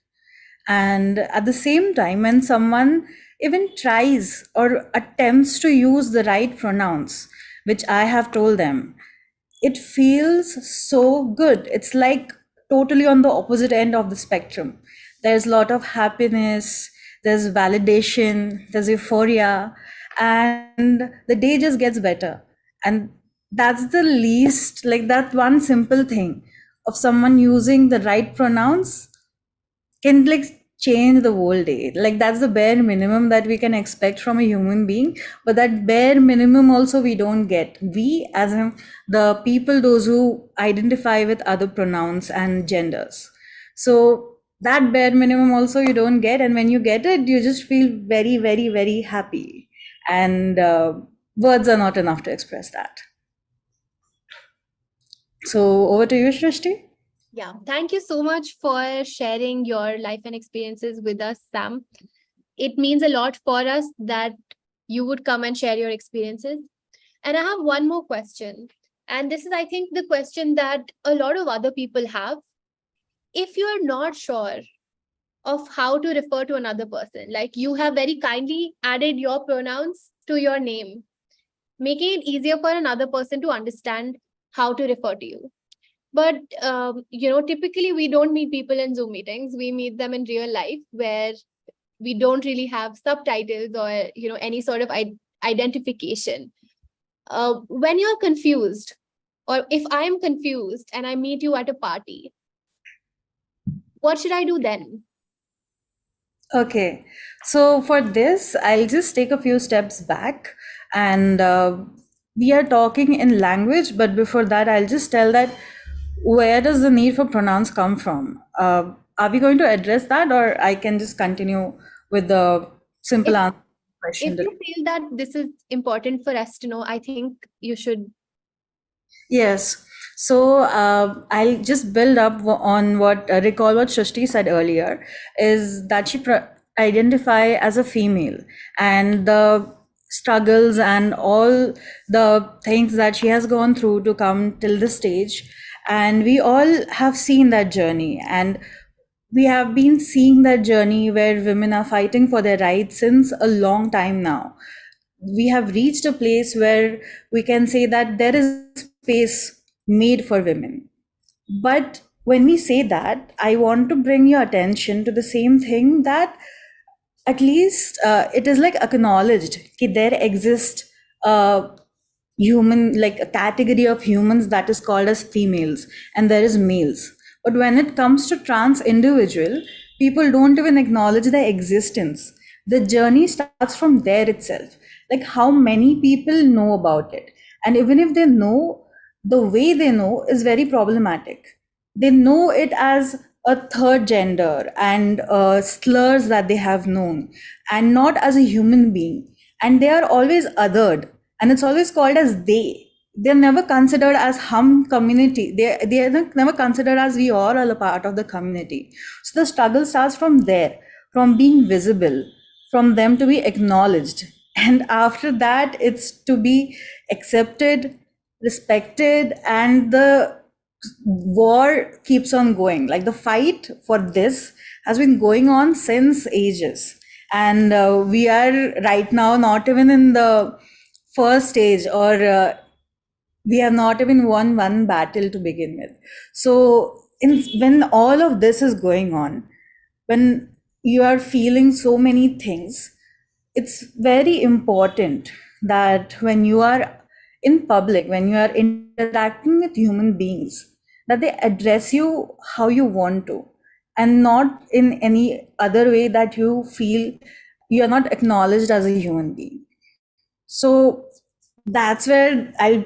And at the same time, when someone even tries or attempts to use the right pronouns, which I have told them, it feels so good. It's like totally on the opposite end of the spectrum. There's a lot of happiness, there's validation, there's euphoria, and the day just gets better. And that's the least, like that one simple thing of someone using the right pronouns can like change the whole day. Like that's the bare minimum that we can expect from a human being, but that bare minimum also we don't get. We as in the people, those who identify with other pronouns and genders. So that bare minimum also you don't get, and when you get it, you just feel very, very, very happy. And words are not enough to express that. So over to you, Shrishti. Yeah, thank you so much for sharing your life and experiences with us, Sam. It means a lot for us that you would come and share your experiences. And I have one more question. And this is, I think, the question that a lot of other people have. If you're not sure of how to refer to another person, like you have very kindly added your pronouns to your name, making it easier for another person to understand how to refer to you. But typically we don't meet people in Zoom meetings. We meet them in real life, where we don't really have subtitles or any sort of identification. When you're confused, or if I'm confused and I meet you at a party, what should I do then? Okay, so for this, I'll just take a few steps back, and we are talking in language, but before that, I'll just tell that where does the need for pronouns come from? Are we going to address that, or I can just continue with the simple If- answer question? If you feel that this is important for us to know, I think you should. Yes. So I'll just build up on what recall what Shrishti said earlier, is that she identify as a female, and the struggles and all the things that she has gone through to come till this stage, and we all have seen that journey, and we have been seeing that journey where women are fighting for their rights since a long time now. We have reached a place where we can say that there is space made for women. But when we say that, I want to bring your attention to the same thing, that at least it is like acknowledged that there exists a human, like a category of humans that is called as females, and there is males. But when it comes to trans individual, people don't even acknowledge their existence. The journey starts from there itself. Like how many people know about it, and even if they know, the way they know is very problematic. They know it as a third gender and slurs that they have known, and not as a human being. And they are always othered, and it's always called as they. They're never considered as hum community. They are never considered as we all are a part of the community. So the struggle starts from there, from being visible, from them to be acknowledged. And after that, it's to be accepted, respected, and the war keeps on going. Like the fight for this has been going on since ages. And we are right now not even in the first stage, or we have not even won one battle to begin with. So when all of this is going on, when you are feeling so many things, it's very important that when you are in public, when you are interacting with human beings, that they address you how you want to, and not in any other way that you feel you are not acknowledged as a human being. So that's where I'll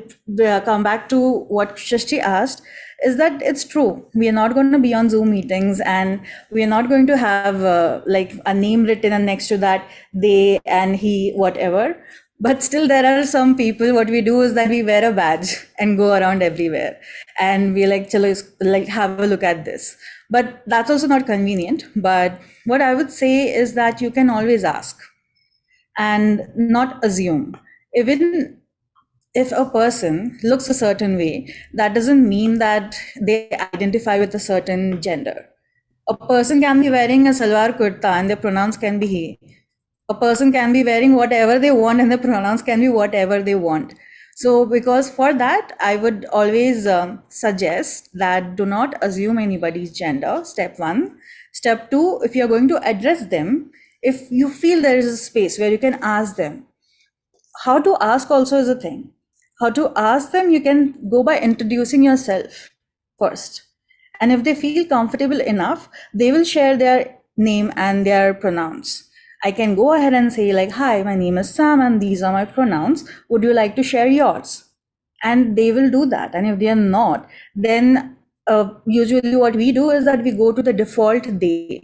come back to what Shashti asked, is that it's true. We are not going to be on Zoom meetings, and we are not going to have like a name written and next to that they and he, whatever. But still, there are some people, what we do is that we wear a badge and go around everywhere. And we like, chalo, like have a look at this. But that's also not convenient. But what I would say is that you can always ask and not assume. Even if a person looks a certain way, that doesn't mean that they identify with a certain gender. A person can be wearing a salwar kurta and their pronouns can be he. A person can be wearing whatever they want and their pronouns can be whatever they want. So because for that, I would always suggest that do not assume anybody's gender, step one. Step two, if you're going to address them, if you feel there is a space where you can ask them, how to ask also is a thing. How to ask them, you can go by introducing yourself first. And if they feel comfortable enough, they will share their name and their pronouns. I can go ahead and say like, hi, my name is Sam and these are my pronouns. Would you like to share yours? And they will do that. And if they are not, then usually what we do is that we go to the default they.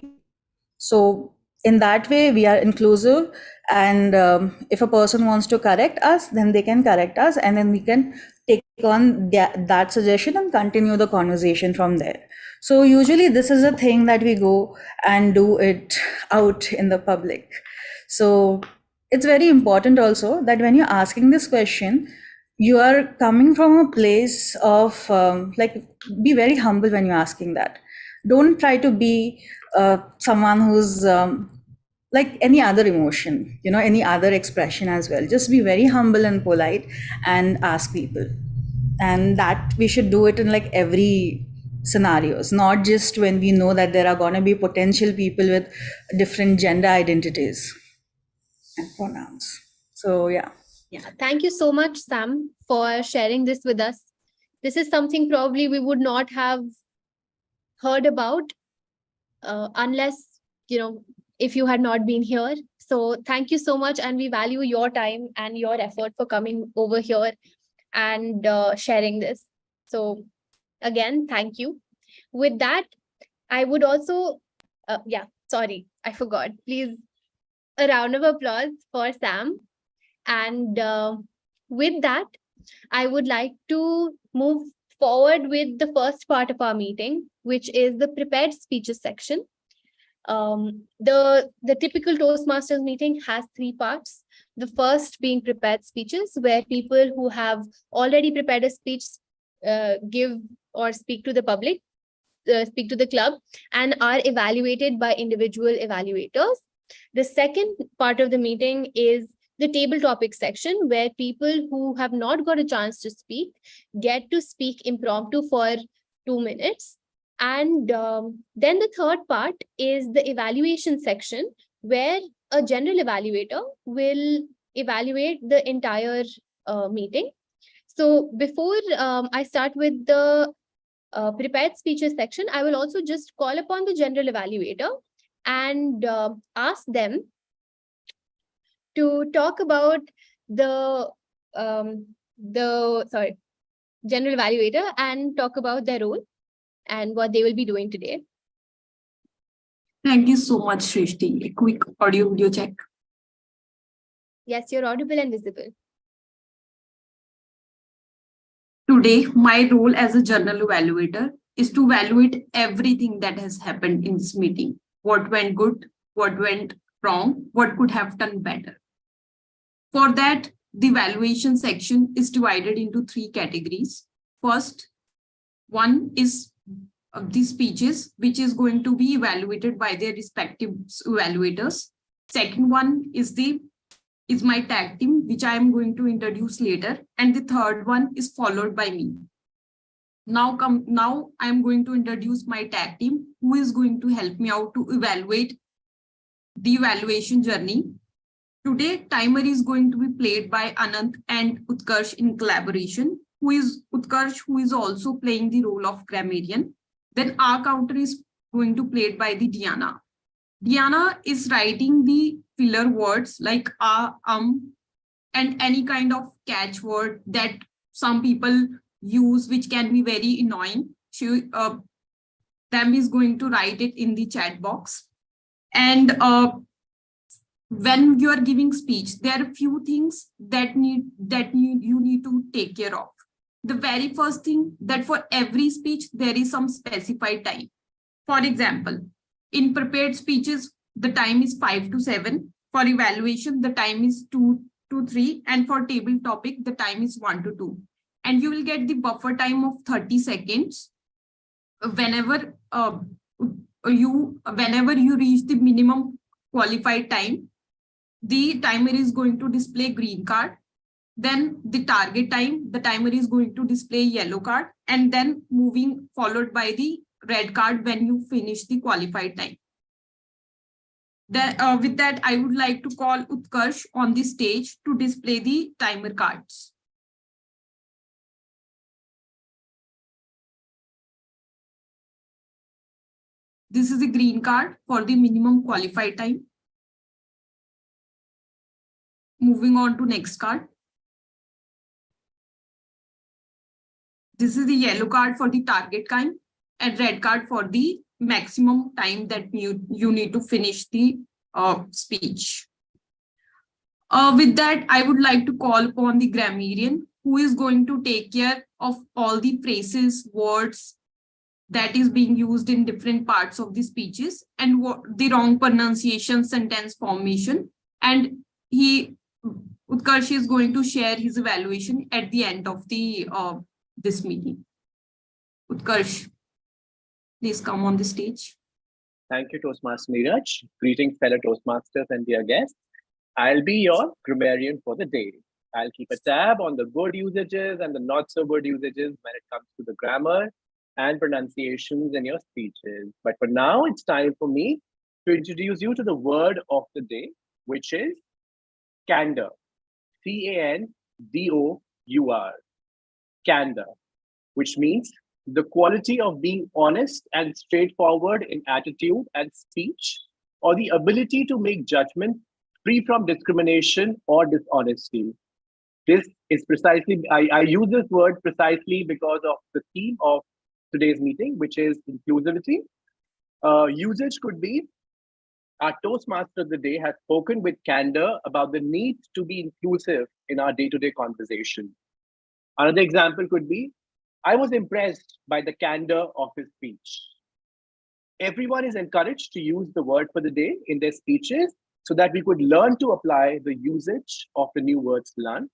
So in that way, we are inclusive. And if a person wants to correct us, then they can correct us. And then we can take on that suggestion and continue the conversation from there. So usually this is a thing that we go and do it out in the public. So it's very important also that when you're asking this question, you are coming from a place of like, be very humble when you're asking that. Don't try to be someone who's like any other emotion, you know, any other expression as well. Just be very humble and polite and ask people. And that we should do it in like every scenarios, not just when we know that there are going to be potential people with different gender identities and pronouns. So yeah. Yeah, thank you so much, Sam, for sharing this with us. This is something probably we would not have heard about unless, if you had not been here. So thank you so much. And we value your time and your effort for coming over here and sharing this. So again, thank you. With that, I would also, I forgot. Please, a round of applause for Sam. And with that, I would like to move forward with the first part of our meeting, which is the prepared speeches section. The typical Toastmasters meeting has 3 parts. The first being prepared speeches, where people who have already prepared a speech give or speak to the public, speak to the club, and are evaluated by individual evaluators. The second part of the meeting is the table topic section, where people who have not got a chance to speak get to speak impromptu for 2 minutes. And then the third part is the evaluation section, where a general evaluator will evaluate the entire meeting. So before I start with the prepared speeches section, I will also just call upon the general evaluator and ask them to talk about the general evaluator and talk about their role and what they will be doing today. Thank you so much, Shrishti. A quick audio video check. Yes, you're audible and visible. Today, my role as a general evaluator is to evaluate everything that has happened in this meeting. What went good, what went wrong, what could have done better. For that, the evaluation section is divided into 3 categories. First, one is the speeches, which is going to be evaluated by their respective evaluators. Second one is my tag team, which I am going to introduce later. And the third one is followed by me. Now I am going to introduce my tag team, who is going to help me out to evaluate the evaluation journey. Today, timer is going to be played by Anant and Utkarsh in collaboration. Utkarsh, who is also playing the role of grammarian. Then our counter is going to be played by the Diana. Diana is writing the filler words like and any kind of catchword that some people use, which can be very annoying. Them is going to write it in the chat box. And when you are giving speech, there are a few things that you need to take care of. The very first thing, that for every speech, there is some specified time. For example, in prepared speeches, the time is 5 to 7. For evaluation, the time is 2 to 3. And for table topic, the time is 1 to 2. And you will get the buffer time of 30 seconds. Whenever you reach the minimum qualified time, the timer is going to display green card. Then the target time, the timer is going to display yellow card, and then followed by the red card when you finish the qualified time. With that, I would like to call Utkarsh on the stage to display the timer cards. This is the green card for the minimum qualified time. Moving on to next card. This is the yellow card for the target time and red card for the maximum time that you need to finish the speech. With that, I would like to call upon the grammarian who is going to take care of all the phrases, words that is being used in different parts of the speeches and what the wrong pronunciation, sentence formation. And Utkarsh is going to share his evaluation at the end of the this meeting. Utkarsh, please come on the stage. Thank you, Toastmaster Neeraj. Greetings, fellow Toastmasters and dear guests. I'll be your grammarian for the day. I'll keep a tab on the good usages and the not so good usages when it comes to the grammar and pronunciations in your speeches. But for now, it's time for me to introduce you to the word of the day, which is candor. C-A-N-D-O-U-R. Candor, which means the quality of being honest and straightforward in attitude and speech, or the ability to make judgment free from discrimination or dishonesty. This is precisely, I use this word precisely because of the theme of today's meeting, which is inclusivity. Usage could be, our Toastmaster of the day has spoken with candor about the need to be inclusive in our day-to-day conversation. Another example could be, I was impressed by the candor of his speech. Everyone is encouraged to use the word for the day in their speeches so that we could learn to apply the usage of the new words learned.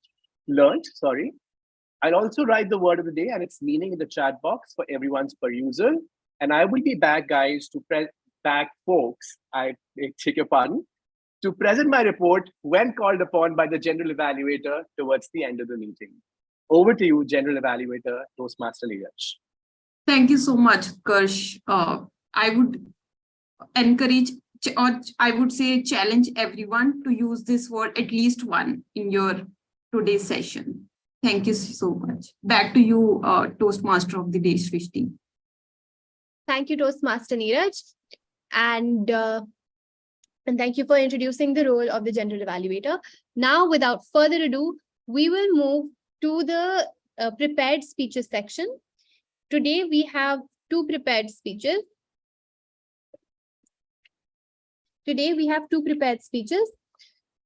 I'll also write the word of the day and its meaning in the chat box for everyone's perusal. And I will be back, guys, folks, I take your pardon, to present my report when called upon by the general evaluator towards the end of the meeting. Over to you, General Evaluator, Toastmaster Neeraj. Thank you so much, Utkarsh. I would encourage, or I would say challenge everyone to use this word at least one in your today's session. Thank you so much. Back to you, Toastmaster of the day, Srishti. Thank you, Toastmaster Neeraj. And thank you for introducing the role of the general evaluator. Now, without further ado, we will move to the prepared speeches section. Today, we have two prepared speeches.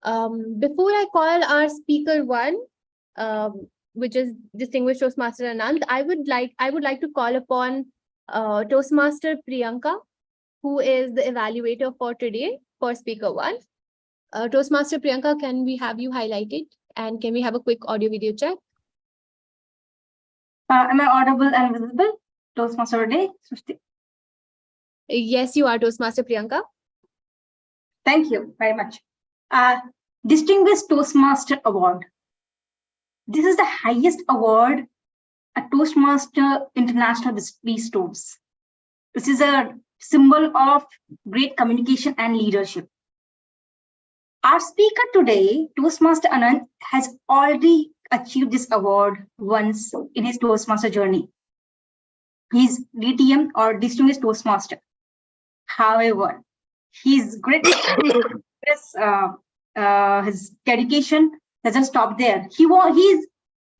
Before I call our speaker one, which is distinguished Toastmaster Anand, I would like to call upon Toastmaster Priyanka, who is the evaluator for today for speaker one. Toastmaster Priyanka, can we have you highlighted? And can we have a quick audio video check? Am I audible and visible? Toastmaster today, Srishti? Yes, you are, Toastmaster Priyanka. Thank you very much. Distinguished Toastmaster Award. This is the highest award a Toastmaster International bestows. This is a symbol of great communication and leadership. Our speaker today, Toastmaster Anand, has already achieved this award once in his Toastmaster journey. He's DTM or Distinguished Toastmaster. However, his his dedication doesn't stop there. He's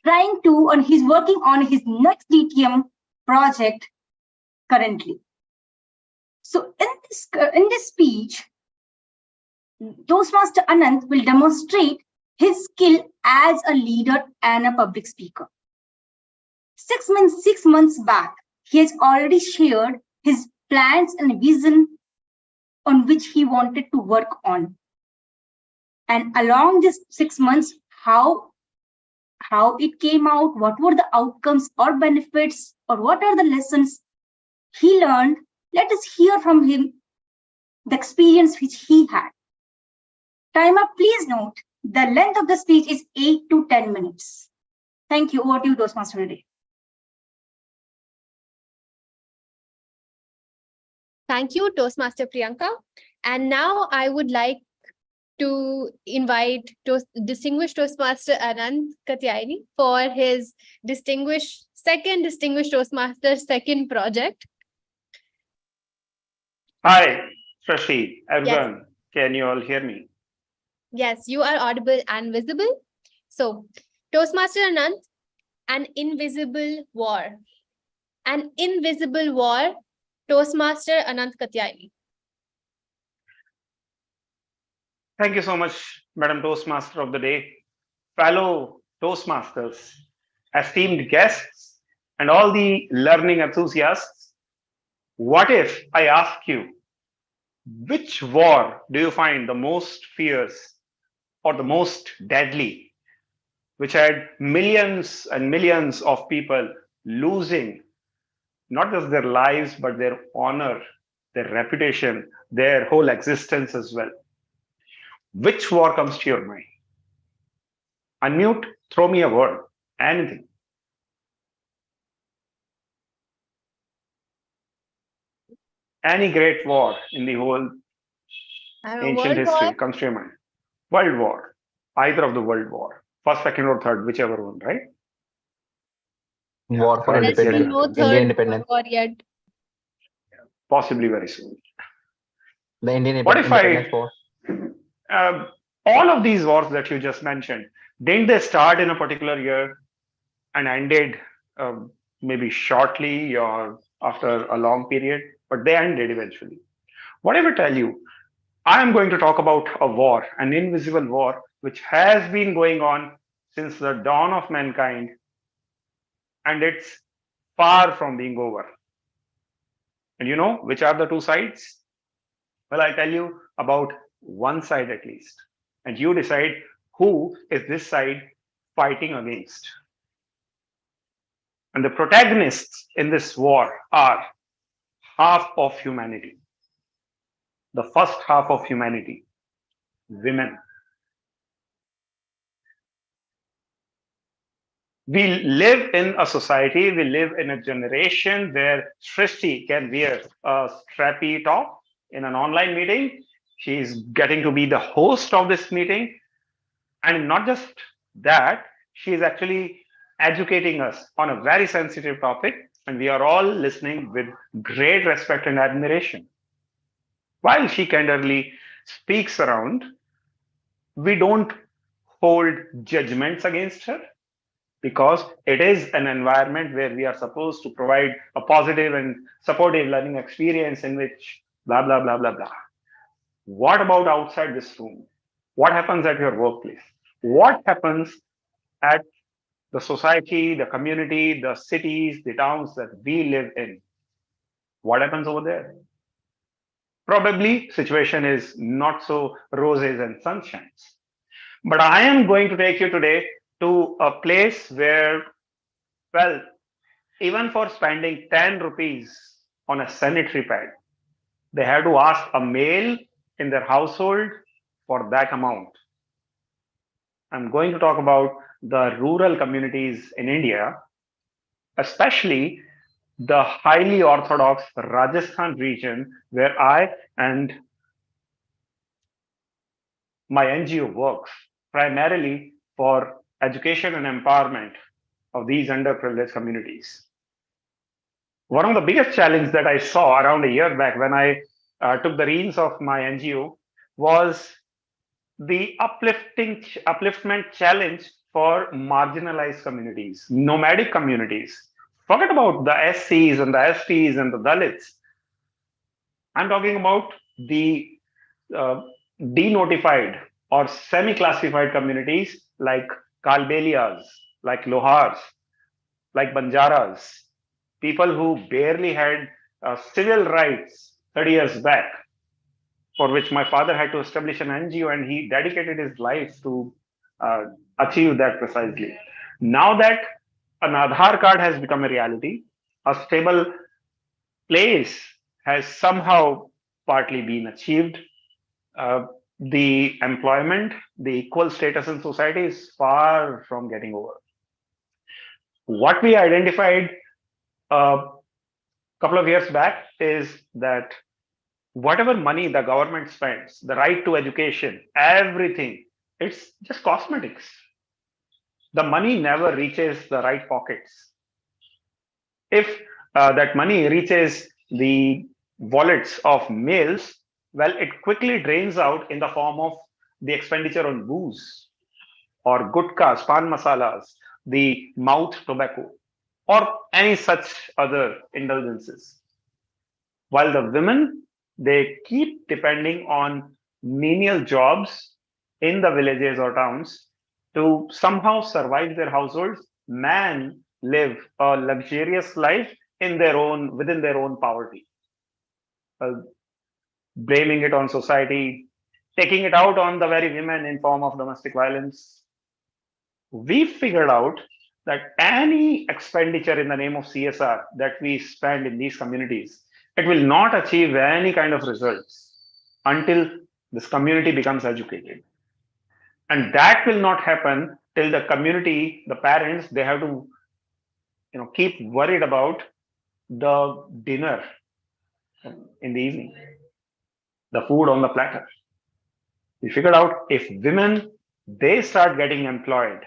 trying to, and he's working on his next DTM project currently. So in this speech, Toastmaster Anand will demonstrate his skill as a leader and a public speaker. 6 months back, he has already shared his plans and vision on which he wanted to work on. And along this 6 months, how it came out, what were the outcomes or benefits, or what are the lessons he learned, let us hear from him the experience which he had. Timer, please note, the length of the speech is 8 to 10 minutes. Thank you. Over to you, Toastmaster today. Thank you, Toastmaster Priyanka. And now I would like to invite distinguished Toastmaster Anand Katyayani for his second distinguished Toastmaster second project. Hi, Srishti, Yes. everyone. Can you all hear me? Yes, you are audible and visible. So, Toastmaster Anand, an invisible war. An invisible war, Toastmaster Anand Katyayani. Thank you so much, Madam Toastmaster of the Day, fellow Toastmasters, esteemed guests, and all the learning enthusiasts. What if I ask you, which war do you find the most fierce or the most deadly, which had millions and millions of people losing not just their lives, but their honor, their reputation, their whole existence as well? Which war comes to your mind? Unmute, throw me a word, anything. Any great war in the whole ancient World history War. comes to your mind. World War, either of the World War, first, second, or third, whichever one, right? War for Third is yet independence, No to happen. Indian third independence. World War yet. Possibly very soon. The Indian What if independence war. all of these wars that you just mentioned, didn't they start in a particular year and ended maybe shortly or after a long period? But they ended eventually. Whatever tell you, I am going to talk about a war, an invisible war, which has been going on since the dawn of mankind, and it's far from being over. And you know which are the two sides? Well, I tell you about one side at least, and you decide who is this side fighting against. And the protagonists in this war are half of humanity. The first half of humanity, women. We live in a society, we live in a generation where Srishti can wear a strappy top in an online meeting. She's getting to be the host of this meeting. And not just that, she is actually educating us on a very sensitive topic. And we are all listening with great respect and admiration. While she candidly speaks around, we don't hold judgments against her, because it is an environment where we are supposed to provide a positive and supportive learning experience in which blah, blah, blah, blah, blah. What about outside this room? What happens at your workplace? What happens at the society, the community, the cities, the towns that we live in? What happens over there? Probably situation is not so roses and sunshines. But I am going to take you today to a place where, well, even for spending 10 rupees on a sanitary pad, they have to ask a male in their household for that amount. I'm going to talk about the rural communities in India, especially the highly orthodox Rajasthan region where I and my NGO works primarily for education and empowerment of these underprivileged communities. One of the biggest challenges that I saw around a year back when I took the reins of my NGO was the upliftment challenge for marginalized communities, nomadic communities. Forget about the SCs and the STs and the Dalits. I'm talking about the denotified or semi-classified communities like Kalbelias, like Lohars, like Banjaras, people who barely had civil rights 30 years back, for which my father had to establish an NGO and he dedicated his life to achieve that precisely. Now that an Aadhaar card has become a reality, a stable place has somehow partly been achieved. The employment, the equal status in society is far from getting over. What we identified a couple of years back is that whatever money the government spends, the right to education, everything, it's just cosmetics. The money never reaches the right pockets. If that money reaches the wallets of males, well, it quickly drains out in the form of the expenditure on booze or gutkas, pan masalas, the mouth tobacco, or any such other indulgences. While the women, they keep depending on menial jobs in the villages or towns to somehow survive their households. Men live a luxurious life in their own, within their own poverty, blaming it on society, taking it out on the very women in form of domestic violence. We figured out that any expenditure in the name of CSR that we spend in these communities, it will not achieve any kind of results until this community becomes educated. And that will not happen till the community, the parents, they have to keep worried about the dinner in the evening, the food on the platter. We figured out if women, they start getting employed,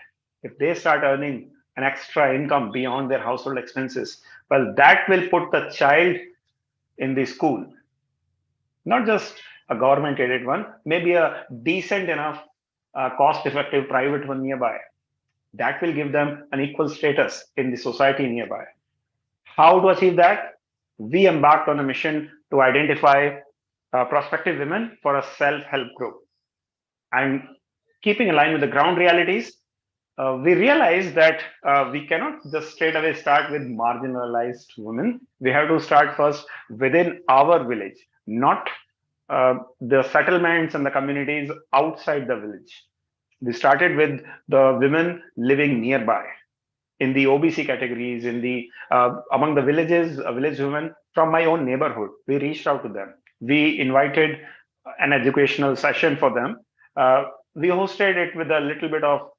if they start earning an extra income beyond their household expenses, well, that will put the child in the school. Not just a government aided one, maybe a decent enough, cost effective private one nearby. That will give them an equal status in the society nearby. How to achieve that? We embarked on a mission to identify prospective women for a self-help group. And keeping in line with the ground realities, we realized that we cannot just straight away start with marginalized women. We have to start first within our village, not the settlements and the communities outside the village. We started with the women living nearby in the OBC categories, in the among the villages, village women from my own neighborhood. We reached out to them. We invited an educational session for them. We hosted it with a little bit of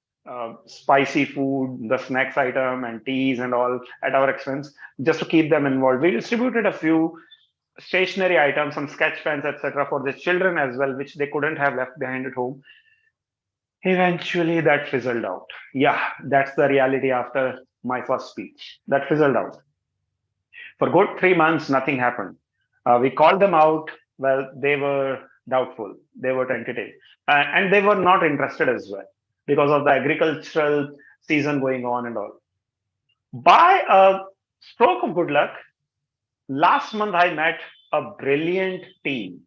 spicy food, the snacks item and teas and all at our expense, just to keep them involved. We distributed a few stationery items, some sketch pens, etc., for the children as well, which they couldn't have left behind at home. Eventually, that fizzled out. Yeah, that's the reality after my first speech. That fizzled out. For good 3 months, nothing happened. We called them out. Well, they were doubtful. They were tentative. And they were not interested as well because of the agricultural season going on and all. By a stroke of good luck, last month I met a brilliant team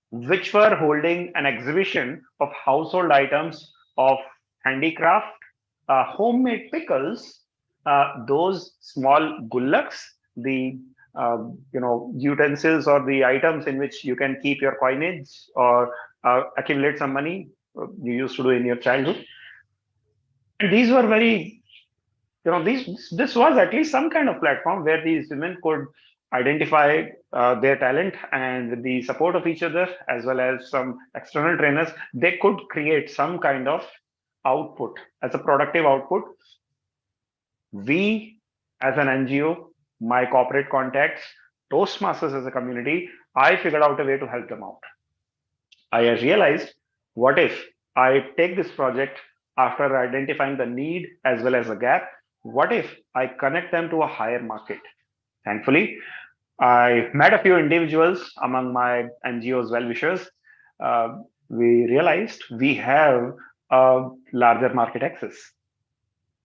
which were holding an exhibition of household items of handicraft, homemade pickles, those small gullaks, the utensils or the items in which you can keep your coinage or accumulate some money you used to do in your childhood. And these were very, this was at least some kind of platform where these women could identify their talent, and with the support of each other as well as some external trainers, they could create some kind of output as a productive output. We as an NGO, my corporate contacts, Toastmasters as a community, I figured out a way to help them out. I realized, what if I take this project after identifying the need as well as the gap? What if I connect them to a higher market? Thankfully, I met a few individuals among my NGO's well-wishers. We realized we have a larger market access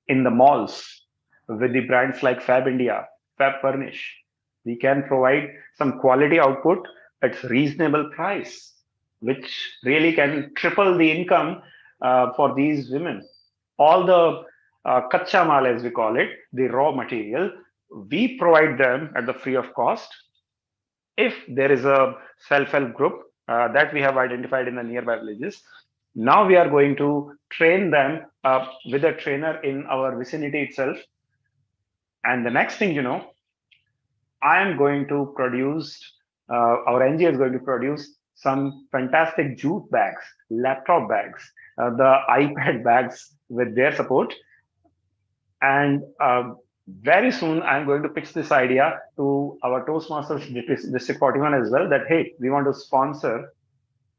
in the malls with the brands like Fab India, Fab Furnish. We can provide some quality output at reasonable price, which really can triple the income for these women. All the kacha mal, as we call it, the raw material, we provide them at the free of cost. If there is a self-help group that we have identified in the nearby villages, now we are going to train them with a trainer in our vicinity itself. And the next thing, I am going to produce, our NGO is going to produce some fantastic jute bags, laptop bags, the iPad bags with their support. And very soon I'm going to pitch this idea to our Toastmasters District 41 as well, that hey, we want to sponsor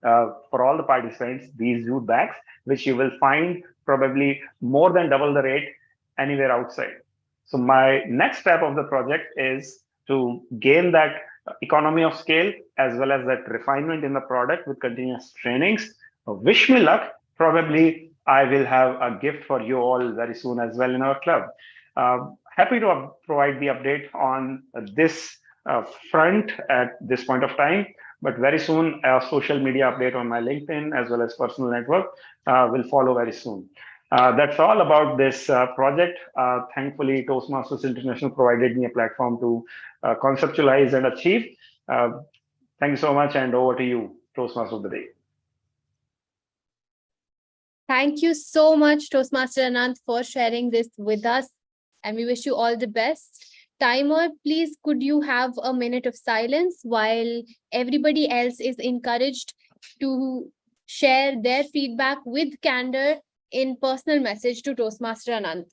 for all the participants these jute bags, which you will find probably more than double the rate anywhere outside. So my next step of the project is to gain that economy of scale as well as that refinement in the product with continuous trainings. Wish me luck. Probably I will have a gift for you all very soon as well in our club. Happy to provide the update on this front at this point of time, but very soon a social media update on my LinkedIn as well as personal network will follow very soon. That's all about this project. Thankfully, Toastmasters International provided me a platform to conceptualize and achieve. Thank you so much, and over to you, Toastmaster of the Day. Thank you so much, Toastmaster Anant, for sharing this with us. And we wish you all the best. Timer, please, could you have a minute of silence while everybody else is encouraged to share their feedback with candor in personal message to Toastmaster Anant?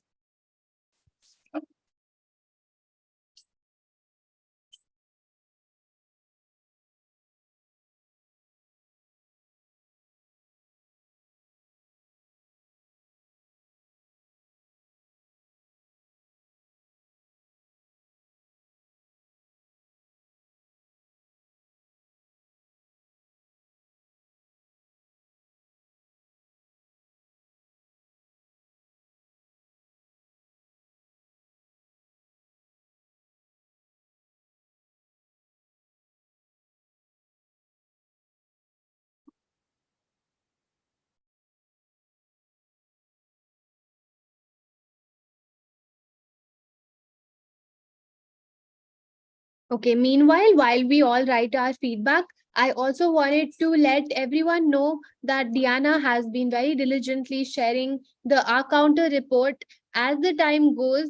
Okay, meanwhile, while we all write our feedback, I also wanted to let everyone know that Diana has been very diligently sharing the counter report as the time goes.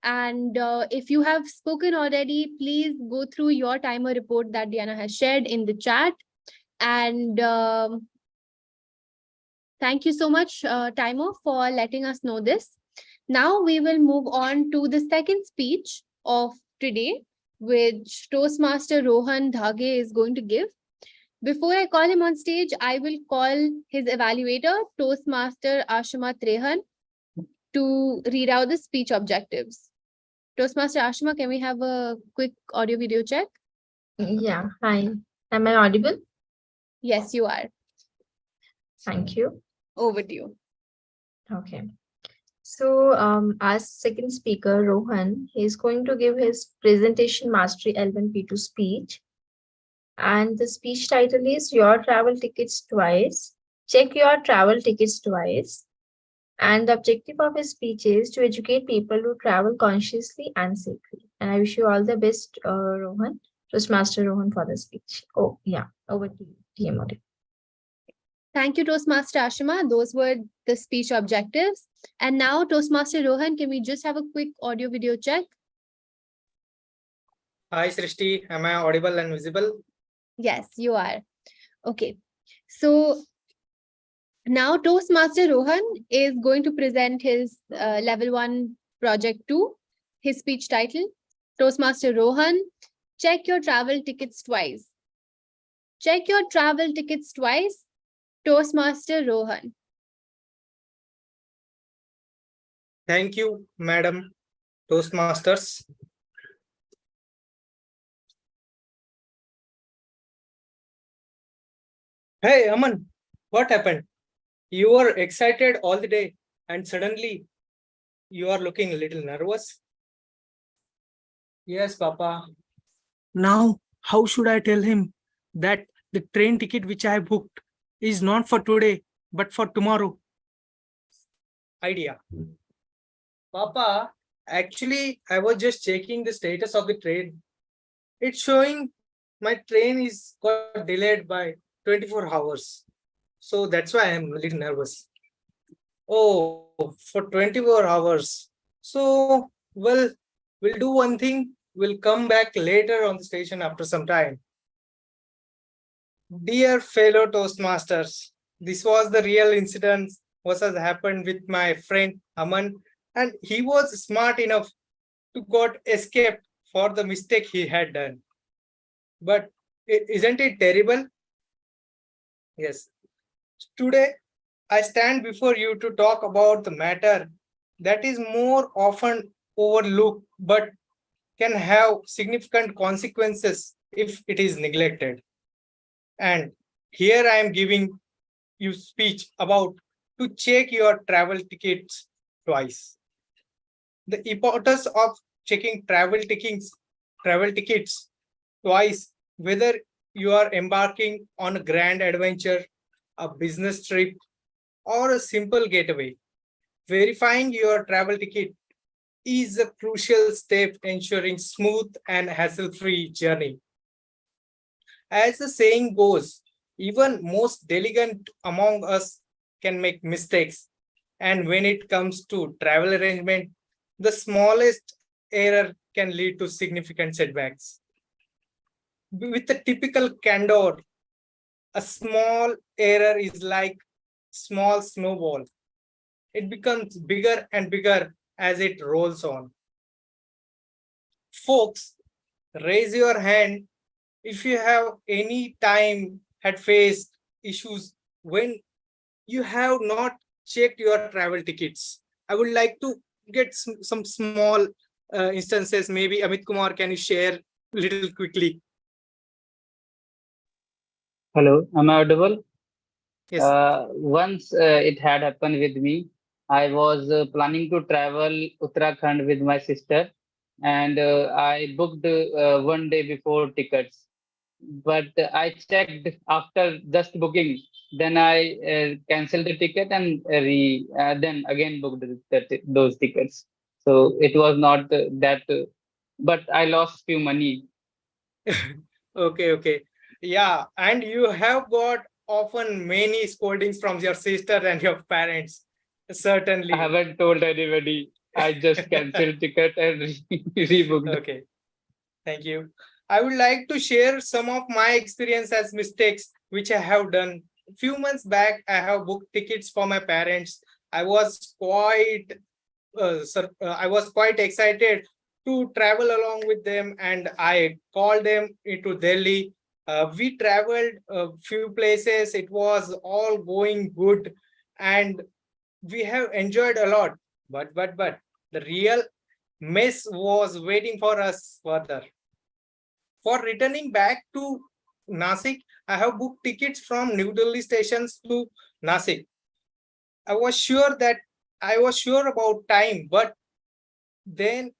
And if you have spoken already, please go through your timer report that Diana has shared in the chat. And thank you so much, Timer, for letting us know this. Now we will move on to the second speech of today, which Toastmaster Rohan Dhage is going to give. Before I call him on stage, I will call his evaluator, Toastmaster Ashima Trehan, to read out the speech objectives. Toastmaster Ashima, can we have a quick audio video check? Yeah, hi. Am I audible? Yes, you are. Thank you. Over to you. Okay. So our second speaker, Rohan, is going to give his presentation mastery L1P2 speech. And the speech title is Your Travel Tickets Twice. Check your travel tickets twice. And the objective of his speech is to educate people to travel consciously and safely. And I wish you all the best, Rohan, Toastmaster Rohan, for the speech. Oh, yeah, over to you, TMOD. Thank you, Toastmaster Ashima. Those were the speech objectives. And now, Toastmaster Rohan, can we just have a quick audio video check? Hi, Srishti. Am I audible and visible? Yes, you are. Okay. So now Toastmaster Rohan is going to present his level 1 project 2, his speech title, Toastmaster Rohan, check your travel tickets twice. Check your travel tickets twice, Toastmaster Rohan. Thank you, Madam Toastmasters. Hey, Aman, what happened? You were excited all the day and suddenly you are looking a little nervous. Yes, Papa. Now, how should I tell him that the train ticket which I booked is not for today, but for tomorrow? Idea. Papa, actually, I was just checking the status of the train. It's showing my train is got delayed by 24 hours. So that's why I'm a little nervous. Oh, for 24 hours. So, well, we'll do one thing. We'll come back later on the station after some time. Dear fellow Toastmasters, this was the real incident what has happened with my friend Aman, and he was smart enough to got escaped for the mistake he had done. But isn't it terrible? Yes. Today, I stand before you to talk about the matter that is more often overlooked but can have significant consequences if it is neglected. And here I am giving you speech about to check your travel tickets twice. The importance of checking travel tickets twice, whether you are embarking on a grand adventure, a business trip, or a simple getaway. Verifying your travel ticket is a crucial step ensuring smooth and hassle-free journey. As the saying goes, even most diligent among us can make mistakes. And when it comes to travel arrangement, the smallest error can lead to significant setbacks. With a typical candor, a small error is like small snowball. It becomes bigger and bigger as it rolls on. Folks, raise your hand if you have any time had faced issues when you have not checked your travel tickets. I would like to get some small instances. Maybe Amit Kumar, can you share little quickly? Hello, am I audible? Yes. Once it had happened with me. I was planning to travel Uttarakhand with my sister, and I booked 1 day before tickets. But I checked after just booking. Then I canceled the ticket and then again booked those tickets. So it was not that, but I lost few money. Okay. Yeah, and you have got often many scoldings from your sister and your parents. Certainly. I haven't told anybody. I just canceled ticket and rebooked. Okay. Thank you. I would like to share some of my experience as mistakes which I have done. A few months back, I have booked tickets for my parents. I was quite excited to travel along with them, and I called them into Delhi. We traveled a few places. It was all going good, and we have enjoyed a lot. But the real mess was waiting for us further. For returning back to Nasik, I have booked tickets from New Delhi stations to Nasik. I was sure about time, but then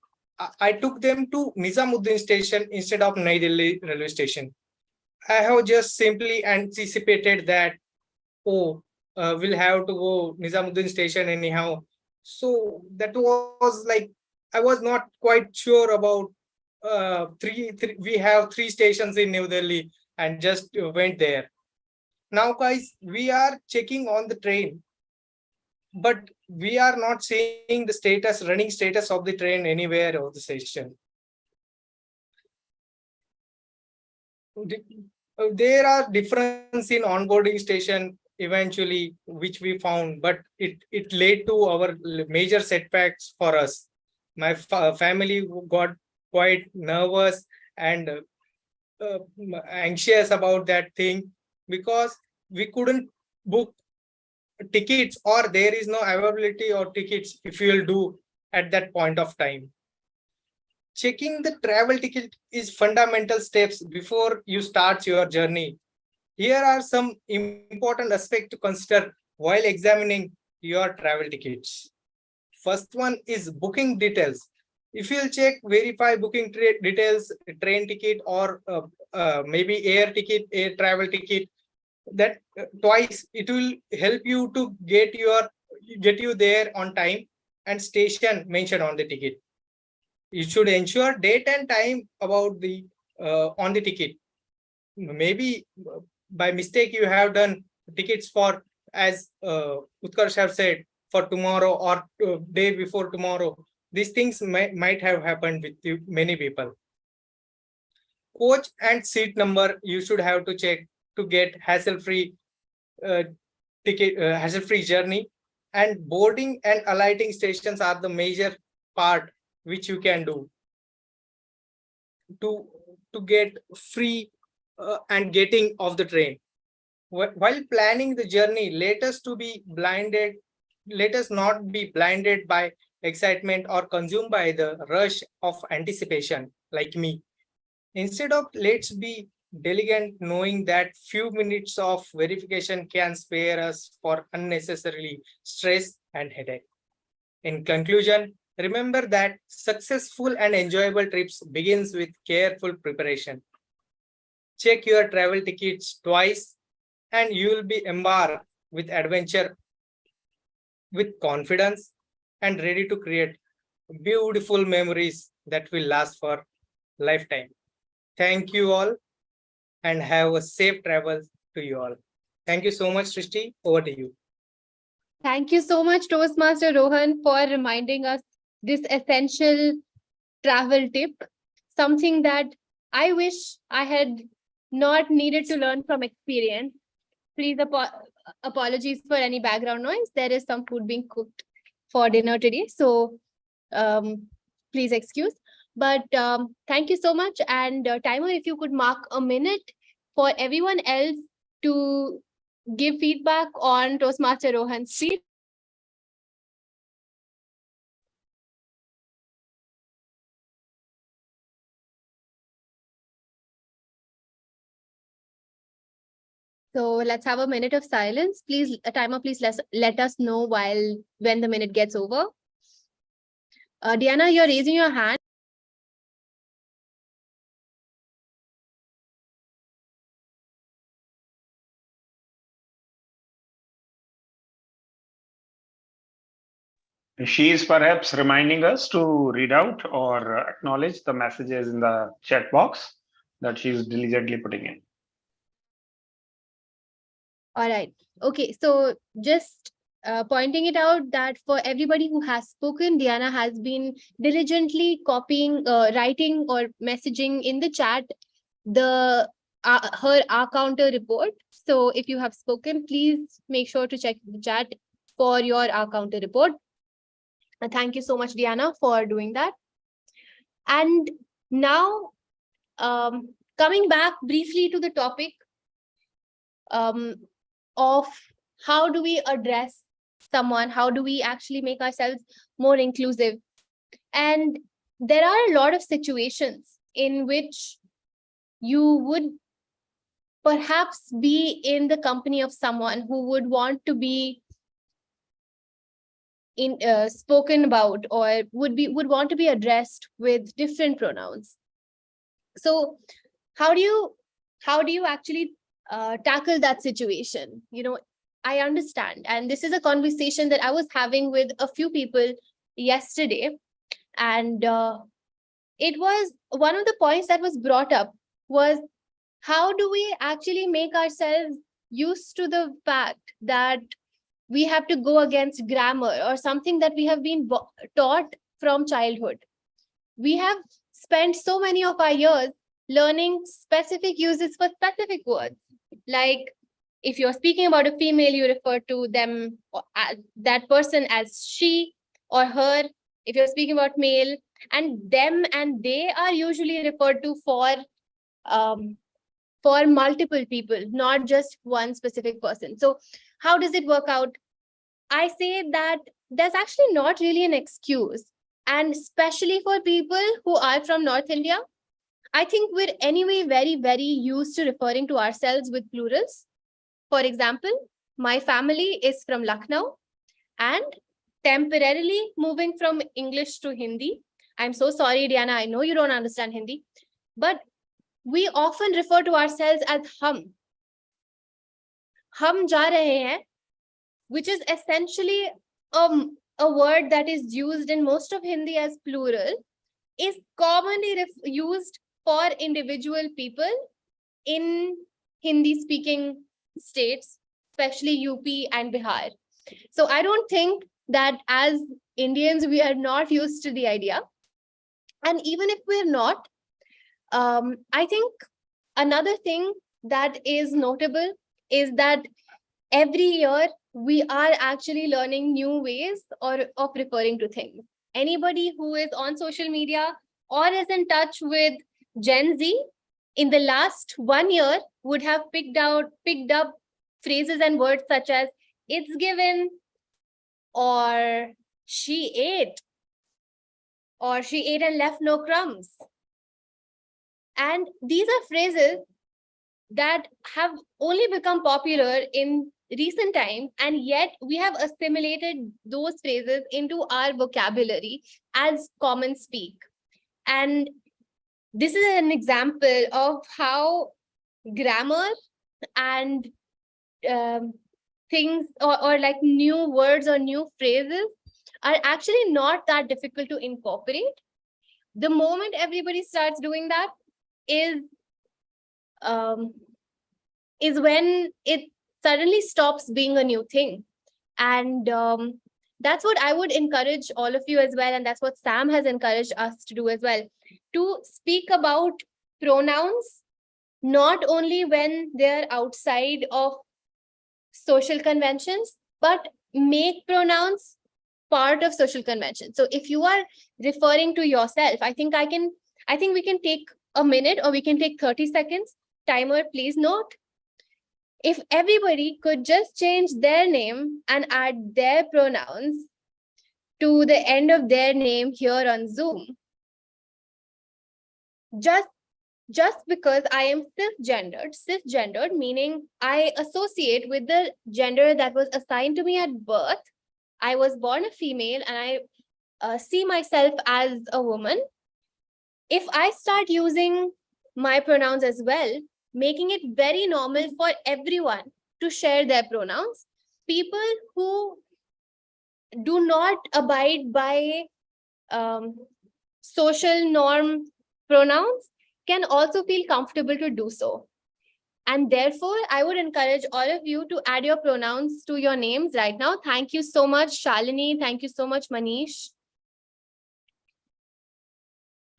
I took them to Nizamuddin station instead of New Delhi railway station. I have just simply anticipated that, we'll have to go Nizamuddin station anyhow. So that was like, I was not quite sure about we have 3 stations in New Delhi and just went there. Now, guys, we are checking on the train, but we are not seeing the running status of the train anywhere of the station. There are difference in onboarding station eventually, which we found, but it led to our major setbacks for us. My family got quite nervous and anxious about that thing because we couldn't book tickets, or there is no availability of tickets if you will do at that point of time. Checking the travel ticket is fundamental steps before you start your journey. Here are some important aspects to consider while examining your travel tickets. First one is booking details. If you'll check, verify booking details, train ticket, or maybe air travel ticket, that twice, it will help you to get you there on time and station mentioned on the ticket. You should ensure date and time about the on the ticket. Maybe by mistake you have done tickets for, as Utkarsh have said, for tomorrow or day before tomorrow. These things might have happened with many people. Coach and seat number you should have to check to get hassle-free hassle-free journey. And boarding and alighting stations are the major part which you can do to get free and getting off the train. While planning the journey, let us not be blinded by excitement or consumed by the rush of anticipation like me. Instead of, let's be diligent, knowing that few minutes of verification can spare us for unnecessarily stress and headache. In conclusion, remember that successful and enjoyable trips begins with careful preparation. Check your travel tickets twice and you will be embarked with adventure, with confidence, and ready to create beautiful memories that will last for lifetime. Thank you all and have a safe travel to you all. Thank you so much, Srishti. Over to you. Thank you so much, Toastmaster Rohan, for reminding us this essential travel tip, something that I wish I had not needed to learn from experience. Please apologies for any background noise. There is some food being cooked for dinner today, so please excuse. But thank you so much. And timer, if you could mark a minute for everyone else to give feedback on Toastmaster Rohan's speech. So let's have a minute of silence. Please, timer, please let us know when the minute gets over. Diana, you're raising your hand. She is perhaps reminding us to read out or acknowledge the messages in the chat box that she is diligently putting in. All right. Okay. So just pointing it out that for everybody who has spoken, Diana has been diligently copying, writing or messaging in the chat her R counter report. So if you have spoken, please make sure to check the chat for your R counter report. Thank you so much, Diana, for doing that. And now, coming back briefly to the topic of how do we address someone, how do we actually make ourselves more inclusive? And there are a lot of situations in which you would perhaps be in the company of someone who would want to be spoken about or would want to be addressed with different pronouns. So how do you actually tackle that situation? I understand, and this is a conversation that I was having with a few people yesterday, and it was one of the points that was brought up was, how do we actually make ourselves used to the fact that we have to go against grammar or something that we have been taught from childhood? We have spent so many of our years learning specific uses for specific words. Like if you're speaking about a female, you refer to them, that person, as she or her. If you're speaking about male, and them and they are usually referred to for multiple people, not just one specific person. So how does it work out? I say that there's actually not really an excuse. And especially for people who are from North India, I think we're anyway very, very used to referring to ourselves with plurals. For example, my family is from Lucknow and temporarily moving from English to Hindi. I'm so sorry, Diana, I know you don't understand Hindi, but we often refer to ourselves as hum. Hum ja rahe hain, which is essentially a word that is used in most of Hindi as plural, is commonly used for individual people in Hindi-speaking states, especially UP and Bihar. So I don't think that as Indians, we are not used to the idea. And even if we're not, I think another thing that is notable is that every year we are actually learning new ways of referring to things. anybody who is on social media or is in touch with Gen Z in the last 1 year would have picked up phrases and words such as "it's given," or "she ate," or "she ate and left no crumbs." And these are phrases that have only become popular in recent times, and yet we have assimilated those phrases into our vocabulary as common speak. And this is an example of how grammar and things or like new words or new phrases are actually not that difficult to incorporate. The moment everybody starts doing that is when it suddenly stops being a new thing. And that's what I would encourage all of you as well. And that's what Sam has encouraged us to do as well, to speak about pronouns, not only when they're outside of social conventions, but make pronouns part of social conventions. So if you are referring to yourself, I think we can take a minute, or we can take 30 seconds. Timer, please note. If everybody could just change their name and add their pronouns to the end of their name here on Zoom, just because I am cisgendered, meaning I associate with the gender that was assigned to me at birth. I was born a female and I see myself as a woman. If I start using my pronouns as well, making it very normal for everyone to share their pronouns, people who do not abide by social norm pronouns can also feel comfortable to do so. And therefore, I would encourage all of you to add your pronouns to your names right now. Thank you so much, Shalini. Thank you so much, Manish.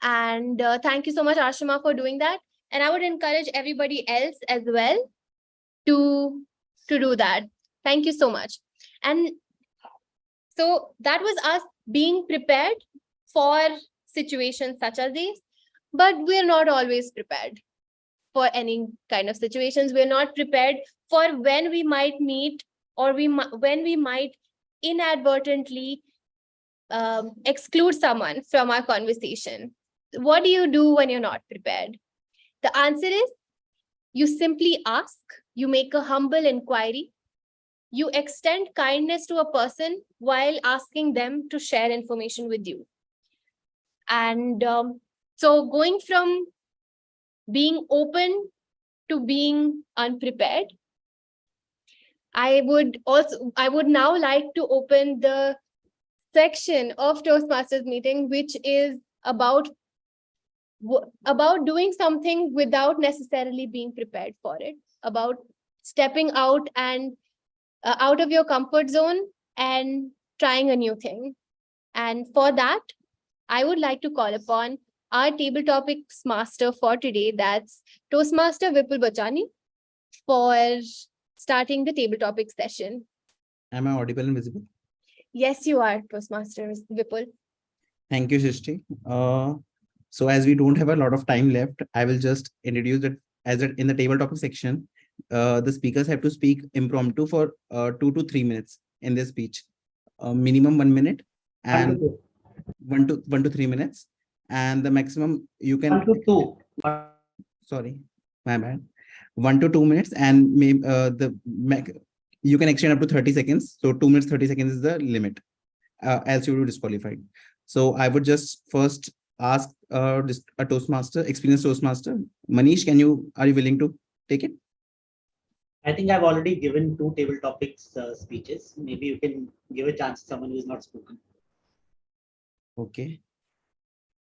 And thank you so much, Ashima, for doing that. And I would encourage everybody else as well to do that. Thank you so much. And so that was us being prepared for situations such as these, but we're not always prepared for any kind of situations. We're not prepared for when we might meet, or when we might inadvertently exclude someone from our conversation. What do you do when you're not prepared? The answer is, you simply ask, you make a humble inquiry, you extend kindness to a person while asking them to share information with you. And so going from being open to being unprepared, I would now like to open the section of Toastmasters meeting, which is about doing something without necessarily being prepared for it, about stepping out and out of your comfort zone and trying a new thing. And for that, I would like to call upon our table topics master for today, that's Toastmaster Vipul Bachani, for starting the table topic session. Am I audible and visible? Yes, you are, Toastmaster Vipul. Thank you, Srishti. So as we don't have a lot of time left, I will just introduce it in the table topic section. The speakers have to speak impromptu for 2 to 3 minutes in their speech, minimum 1 minute, and 1 to 3 minutes, and the maximum you can 1 to 2. Sorry, my bad. 1 to 2 minutes, and you can extend up to 30 seconds. So 2 minutes 30 seconds is the limit. Else you will be disqualified. So I would just first ask a Toastmaster, experienced Toastmaster, Manish, are you willing to take it? I think I've already given 2 table topics speeches. Maybe you can give a chance to someone who is not spoken. Okay.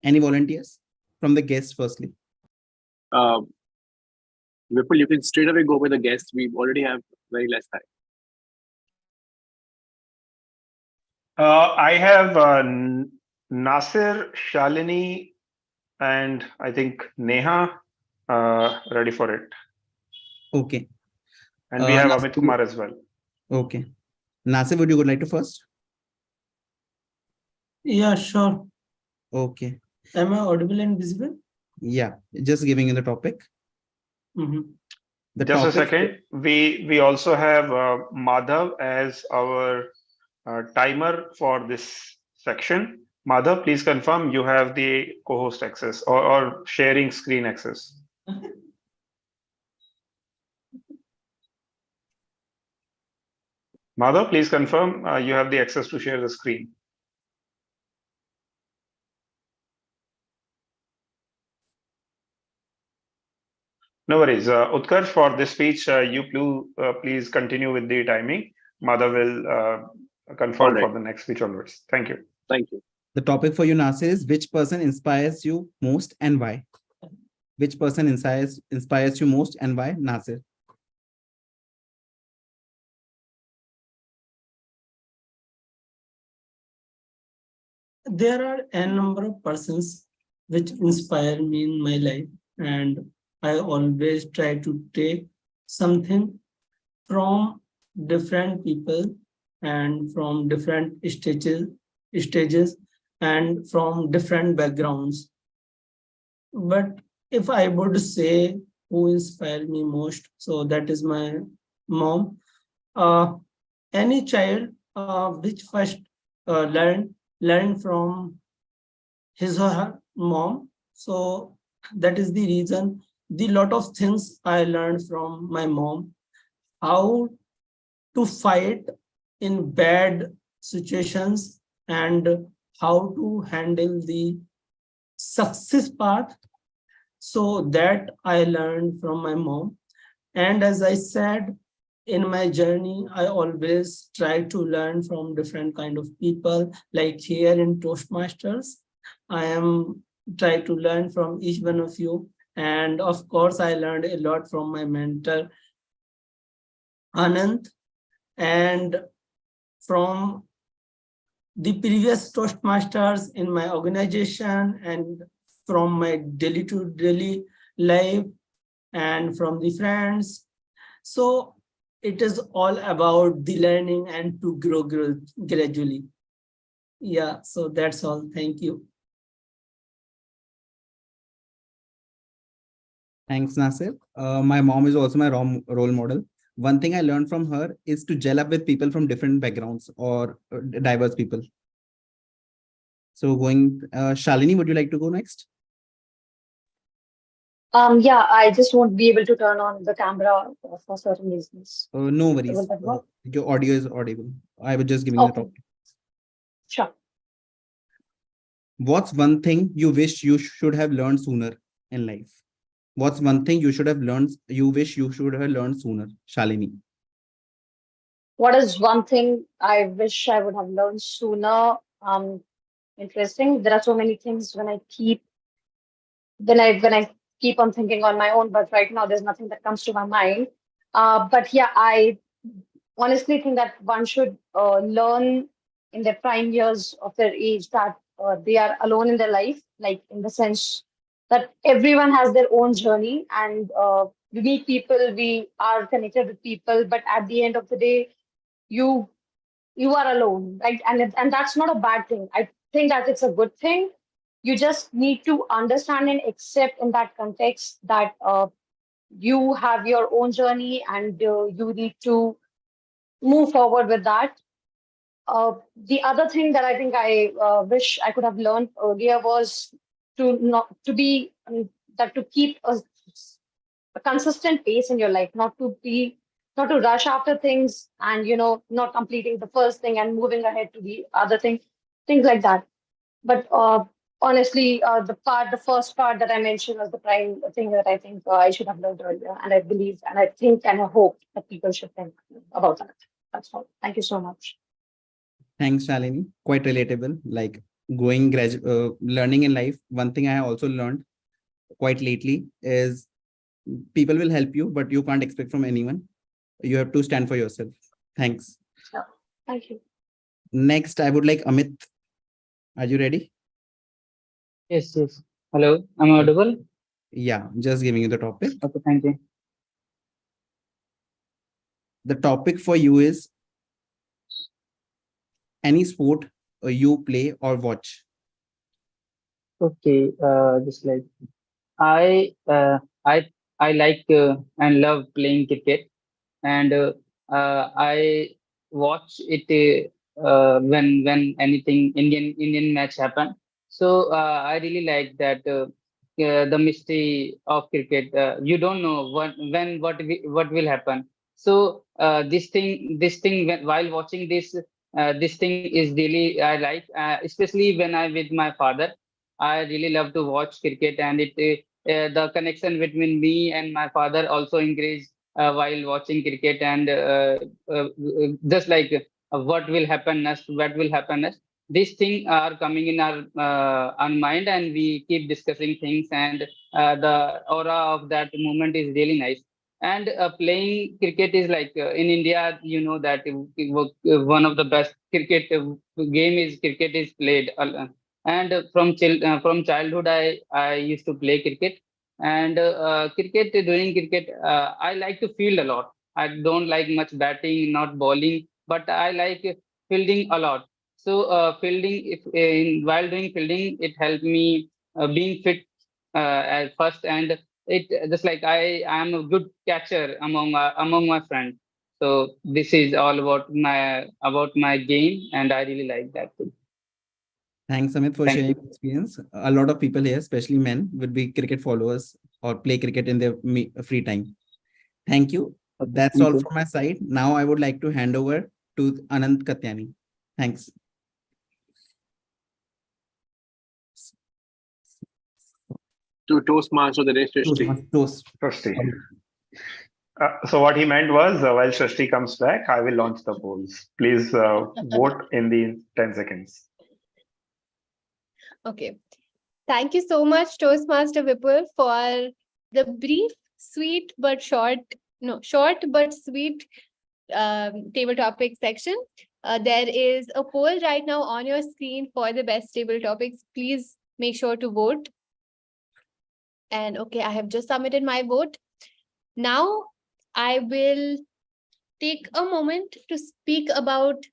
Any volunteers from the guests firstly? Vipul, you can straight away go with the guests. We already have very less time. I have Nasir, Shalini, and I think Neha ready for it. Okay. And we have Nasir, Amit Kumar as well. Okay. Nasir, would you like to first? Yeah, sure. Okay. Am I audible and visible? Yeah, just giving you the topic. The Just a topic. second. We also have Madhav as our timer for this section. Madhav, please confirm you have the co-host access or sharing screen access. Madhav, please confirm you have the access to share the screen. No worries. Utkarsh, for this speech, please continue with the timing. Madhav will confirm for the next speech onwards. Thank you. Thank you. The topic for you, Nasir, is which person inspires you most and why? Which person inspires you most and why, Nasir? There are a number of persons which inspire me in my life, and I always try to take something from different people and from different stages and from different backgrounds. But if I would say who inspired me most, so that is my mom. Any child which first learn from his or her mom. So that is the reason. The lot of things I learned from my mom. How to fight in bad situations and how to handle the success path. So that I learned from my mom. And as I said, in my journey, I always try to learn from different kind of people. Like here in Toastmasters, I am try to learn from each one of you. And of course, I learned a lot from my mentor, Anand, and from the previous Toastmasters in my organization and from my daily to daily life and from the friends. So it is all about the learning and to grow gradually. Yeah, so that's all. Thank you. Thanks, Nasir. My mom is also my role model. One thing I learned from her is to gel up with people from different backgrounds or diverse people. So Shalini, would you like to go next? Yeah, I just won't be able to turn on the camera for certain reasons. No worries. Will that work? Your audio is audible. I was just giving you the topic. Sure. What's one thing you wish you should have learned sooner in life? What's one thing you wish you should have learned sooner, Shalini? What is one thing I wish I would have learned sooner? Interesting. There are so many things when I keep on thinking on my own, but right now there's nothing that comes to my mind. But yeah, I honestly think that one should learn in their prime years of their age that they are alone in their life, like in the sense that everyone has their own journey and we meet people, we are connected with people, but at the end of the day, you are alone, right? And that's not a bad thing. I think that it's a good thing. You just need to understand and accept in that context that you have your own journey and you need to move forward with that. The other thing that I think I wish I could have learned earlier was to keep a consistent pace in your life, not to rush after things and not completing the first thing and moving ahead to the other thing, things like that. But honestly, the first part that I mentioned was the prime thing that I think I should have learned earlier, and I believe and I think and I hope that people should think about that. That's all. Thank you so much. Thanks, Shalini. Quite relatable. Like learning in life. One thing I also learned quite lately is people will help you, but you can't expect from anyone. You have to stand for yourself. Thanks. Sure. Thank you. Next, I would like Amit. Are you ready? Yes, yes. Hello, am I audible? Yeah, just giving you the topic. Okay, thank you. The topic for you is any sport you play or watch? Okay, just like I uh, I I like and love playing cricket, and I watch it when anything Indian match happen. So I really like that the mystery of cricket. You don't know what will happen. So this thing while watching this thing is really I like, especially when I with my father. I really love to watch cricket, and the connection between me and my father also increased while watching cricket, and just like what will happen next, what will happen next. These things are coming in our mind, and we keep discussing things, and the aura of that moment is really nice. And playing cricket is like in India, you know that one of the best cricket game is cricket is played. And from childhood, I used to play cricket, and cricket during cricket, I like to field a lot. I don't like much batting, not bowling, but I like fielding a lot. So fielding, if while doing fielding, it helped me being fit at first, and it just like I am a good catcher among my friends. So this is all about my game, and I really like that too. Thanks, Amit, for Thank sharing you. your experience. A lot of people here, especially men, would be cricket followers or play cricket in their free time. Thank you. Okay, That's thank all you. from my side. Now I would like to hand over to Anand Katyani. Thanks. To Toastmaster the day, Srishti. Trustee. So what he meant was, while Srishti comes back, I will launch the polls. Please vote in the 10 seconds. Okay. Thank you so much, Toastmaster Vipul, for the brief, sweet but short, no, short but sweet table topic section. There is a poll right now on your screen for the best table topics. Please make sure to vote. And okay, I have just submitted my vote. Now I will take a moment to speak about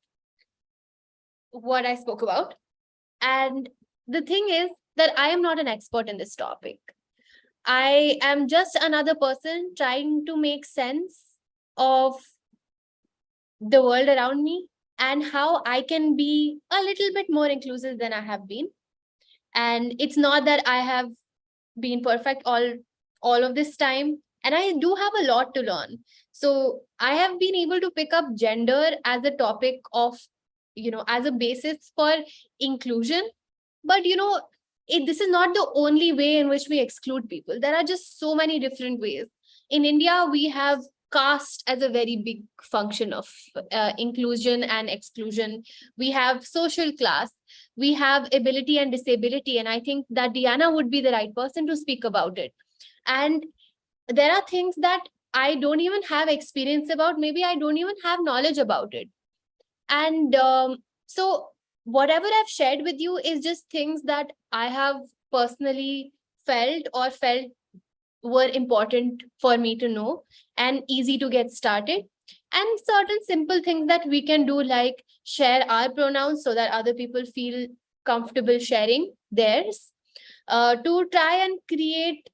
what I spoke about. And the thing is that I am not an expert in this topic. I am just another person trying to make sense of the world around me and how I can be a little bit more inclusive than I have been. And it's not that I have been perfect all of this time, and I do have a lot to learn. So I have been able to pick up gender as a topic of, as a basis for inclusion. But this is not the only way in which we exclude people. There are just so many different ways. In India, we have caste as a very big function of inclusion and exclusion. We have social class, we have ability and disability, and I think that Diana would be the right person to speak about it. And there are things that I don't even have experience about, maybe I don't even have knowledge about it. And so whatever I've shared with you is just things that I have personally felt were important for me to know and easy to get started. And certain simple things that we can do, like share our pronouns so that other people feel comfortable sharing theirs, to try and create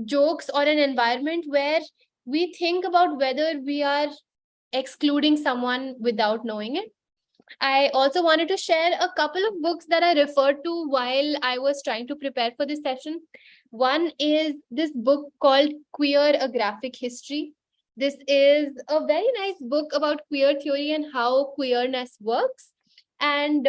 jokes or an environment where we think about whether we are excluding someone without knowing it. I also wanted to share a couple of books that I referred to while I was trying to prepare for this session. One is this book called Queer, A Graphic History. This is a very nice book about queer theory and how queerness works. And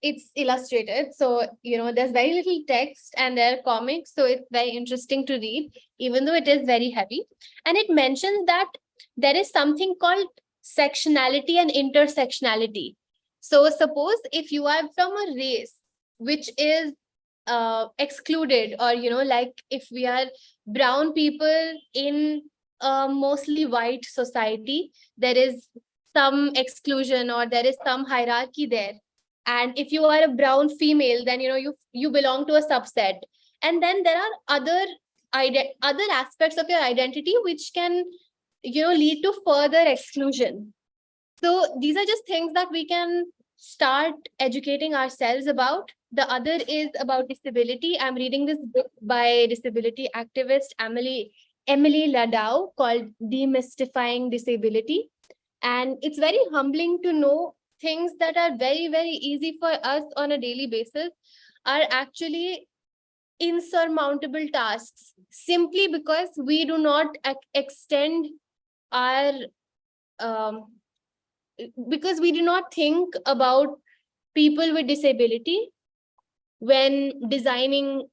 it's illustrated. So, there's very little text and there are comics. So it's very interesting to read, even though it is very heavy. And it mentions that there is something called sectionality and intersectionality. So suppose if you are from a race which is excluded, or like if we are brown people in a mostly white society, there is some exclusion or there is some hierarchy there. And if you are a brown female, then you belong to a subset. And then there are other aspects of your identity which can lead to further exclusion. So these are just things that we can start educating ourselves about. The other is about disability. I'm reading this book by disability activist Emily Ladau called Demystifying Disability. And it's very humbling to know things that are very, very easy for us on a daily basis are actually insurmountable tasks, simply because we do not extend our because we do not think about people with disability when designing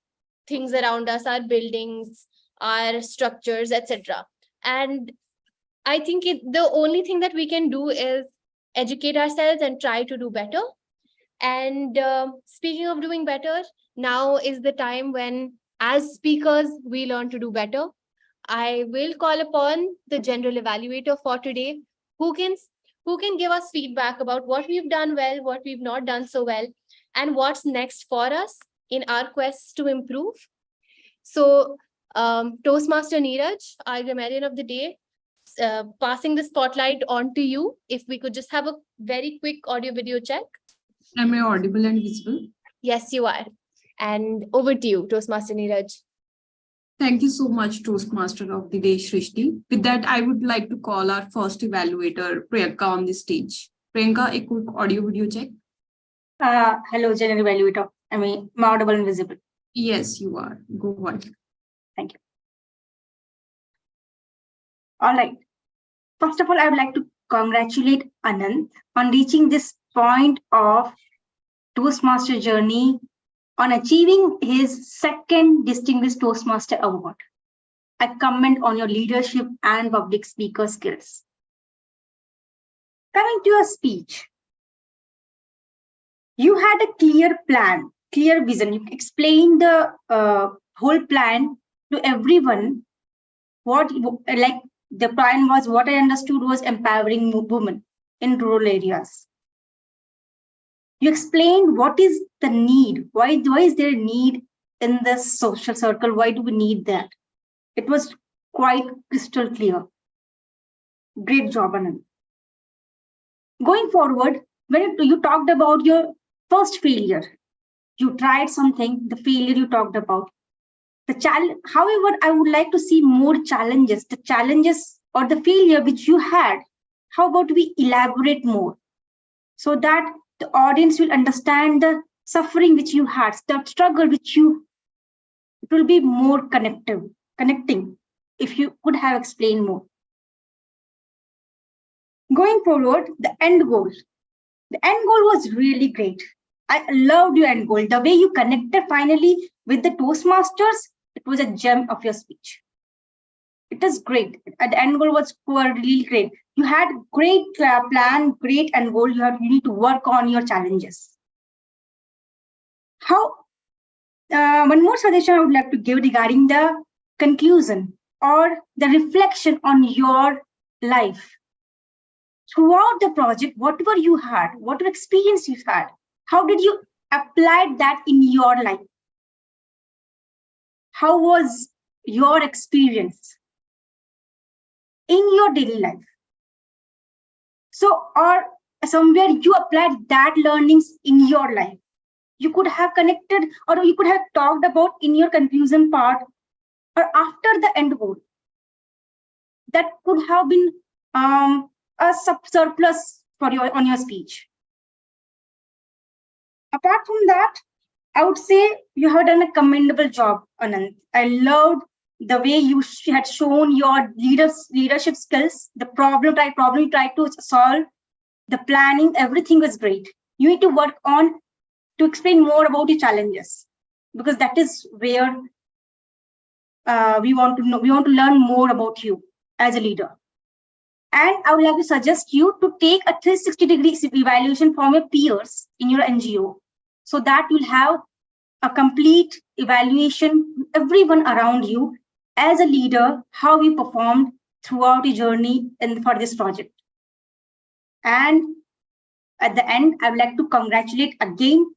things around us, our buildings, our structures, etc. And I think the only thing that we can do is educate ourselves and try to do better. And speaking of doing better, now is the time when, as speakers, we learn to do better. I will call upon the general evaluator for today, who can give us feedback about what we've done well, what we've not done so well, and what's next for us in our quest to improve. So, Toastmaster Neeraj, our grammarian of the day, passing the spotlight on to you. If we could just have a very quick audio video check. Am I audible and visible? Yes, you are. And over to you, Toastmaster Neeraj. Thank you so much, Toastmaster of the Day, Shrishti. With that, I would like to call our first evaluator, Priyanka, on the stage. Priyanka, a quick audio video check. Hello, general evaluator. Am I audible and visible? Yes, you are. Go on. Thank you. All right. First of all, I would like to congratulate Anand on reaching this point of Toastmaster journey on achieving his second Distinguished Toastmaster Award. I comment on your leadership and public speaker skills. Coming to your speech, you had a clear plan, clear vision. You explained the whole plan to everyone. The plan was, what I understood was empowering women in rural areas. You explained what is the need, why is there a need in this social circle, why do we need that? It was quite crystal clear. Great job, Anand. Going forward, when you talked about your first failure, you tried something, the failure you talked about. The challenge, however, I would like to see more challenges, the challenges or the failure which you had. How about we elaborate more so that the audience will understand the suffering which you had, the struggle which it will be more connecting if you could have explained more. Going forward, the end goal. The end goal was really great. I loved your end goal. The way you connected finally with the Toastmasters, it was a gem of your speech. It is great. The end goal was really great. You had great plan, great end goal. You need to work on your challenges. One more suggestion I would like to give regarding the conclusion or the reflection on your life. Throughout the project, whatever you had, whatever experience you had, how did you apply that in your life? How was your experience in your daily life? So, or somewhere you applied that learnings in your life. You could have connected or you could have talked about in your conclusion part or after the end goal. That could have been a surplus for on your speech. Apart from that, I would say you have done a commendable job, Anand. I loved the way you had shown your leadership skills, the problem you tried to solve, the planning, everything was great. You need to work on to explain more about your challenges, because that is where we want to learn more about you as a leader. And I would like to suggest you to take a 360-degree evaluation from your peers in your NGO, so that you'll have a complete evaluation, everyone around you as a leader, how you performed throughout your journey for this project. And at the end, I would like to congratulate again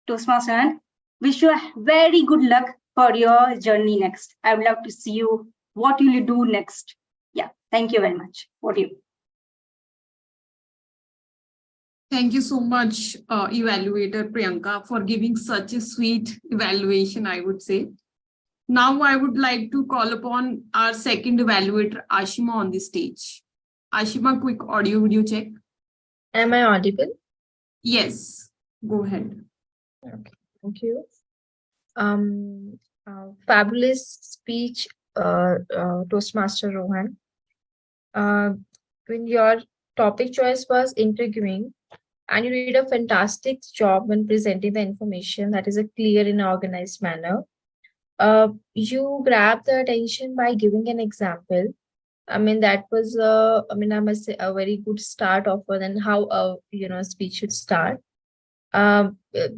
Toastmaster and wish you a very good luck for your journey next. I would love to see you. What will you do next? Yeah, thank you very much. What do you? Thank you so much, evaluator Priyanka, for giving such a sweet evaluation, I would say. Now I would like to call upon our second evaluator, Ashima, on the stage. Ashima, quick audio video check. Am I audible? Yes, go ahead. Okay, thank you. Fabulous speech, Toastmaster Rohan. When your topic choice was interviewing, and you did a fantastic job when presenting the information that is a clear and organized manner. You grabbed the attention by giving an example. I mean, that was I must say a very good start of then how a speech should start.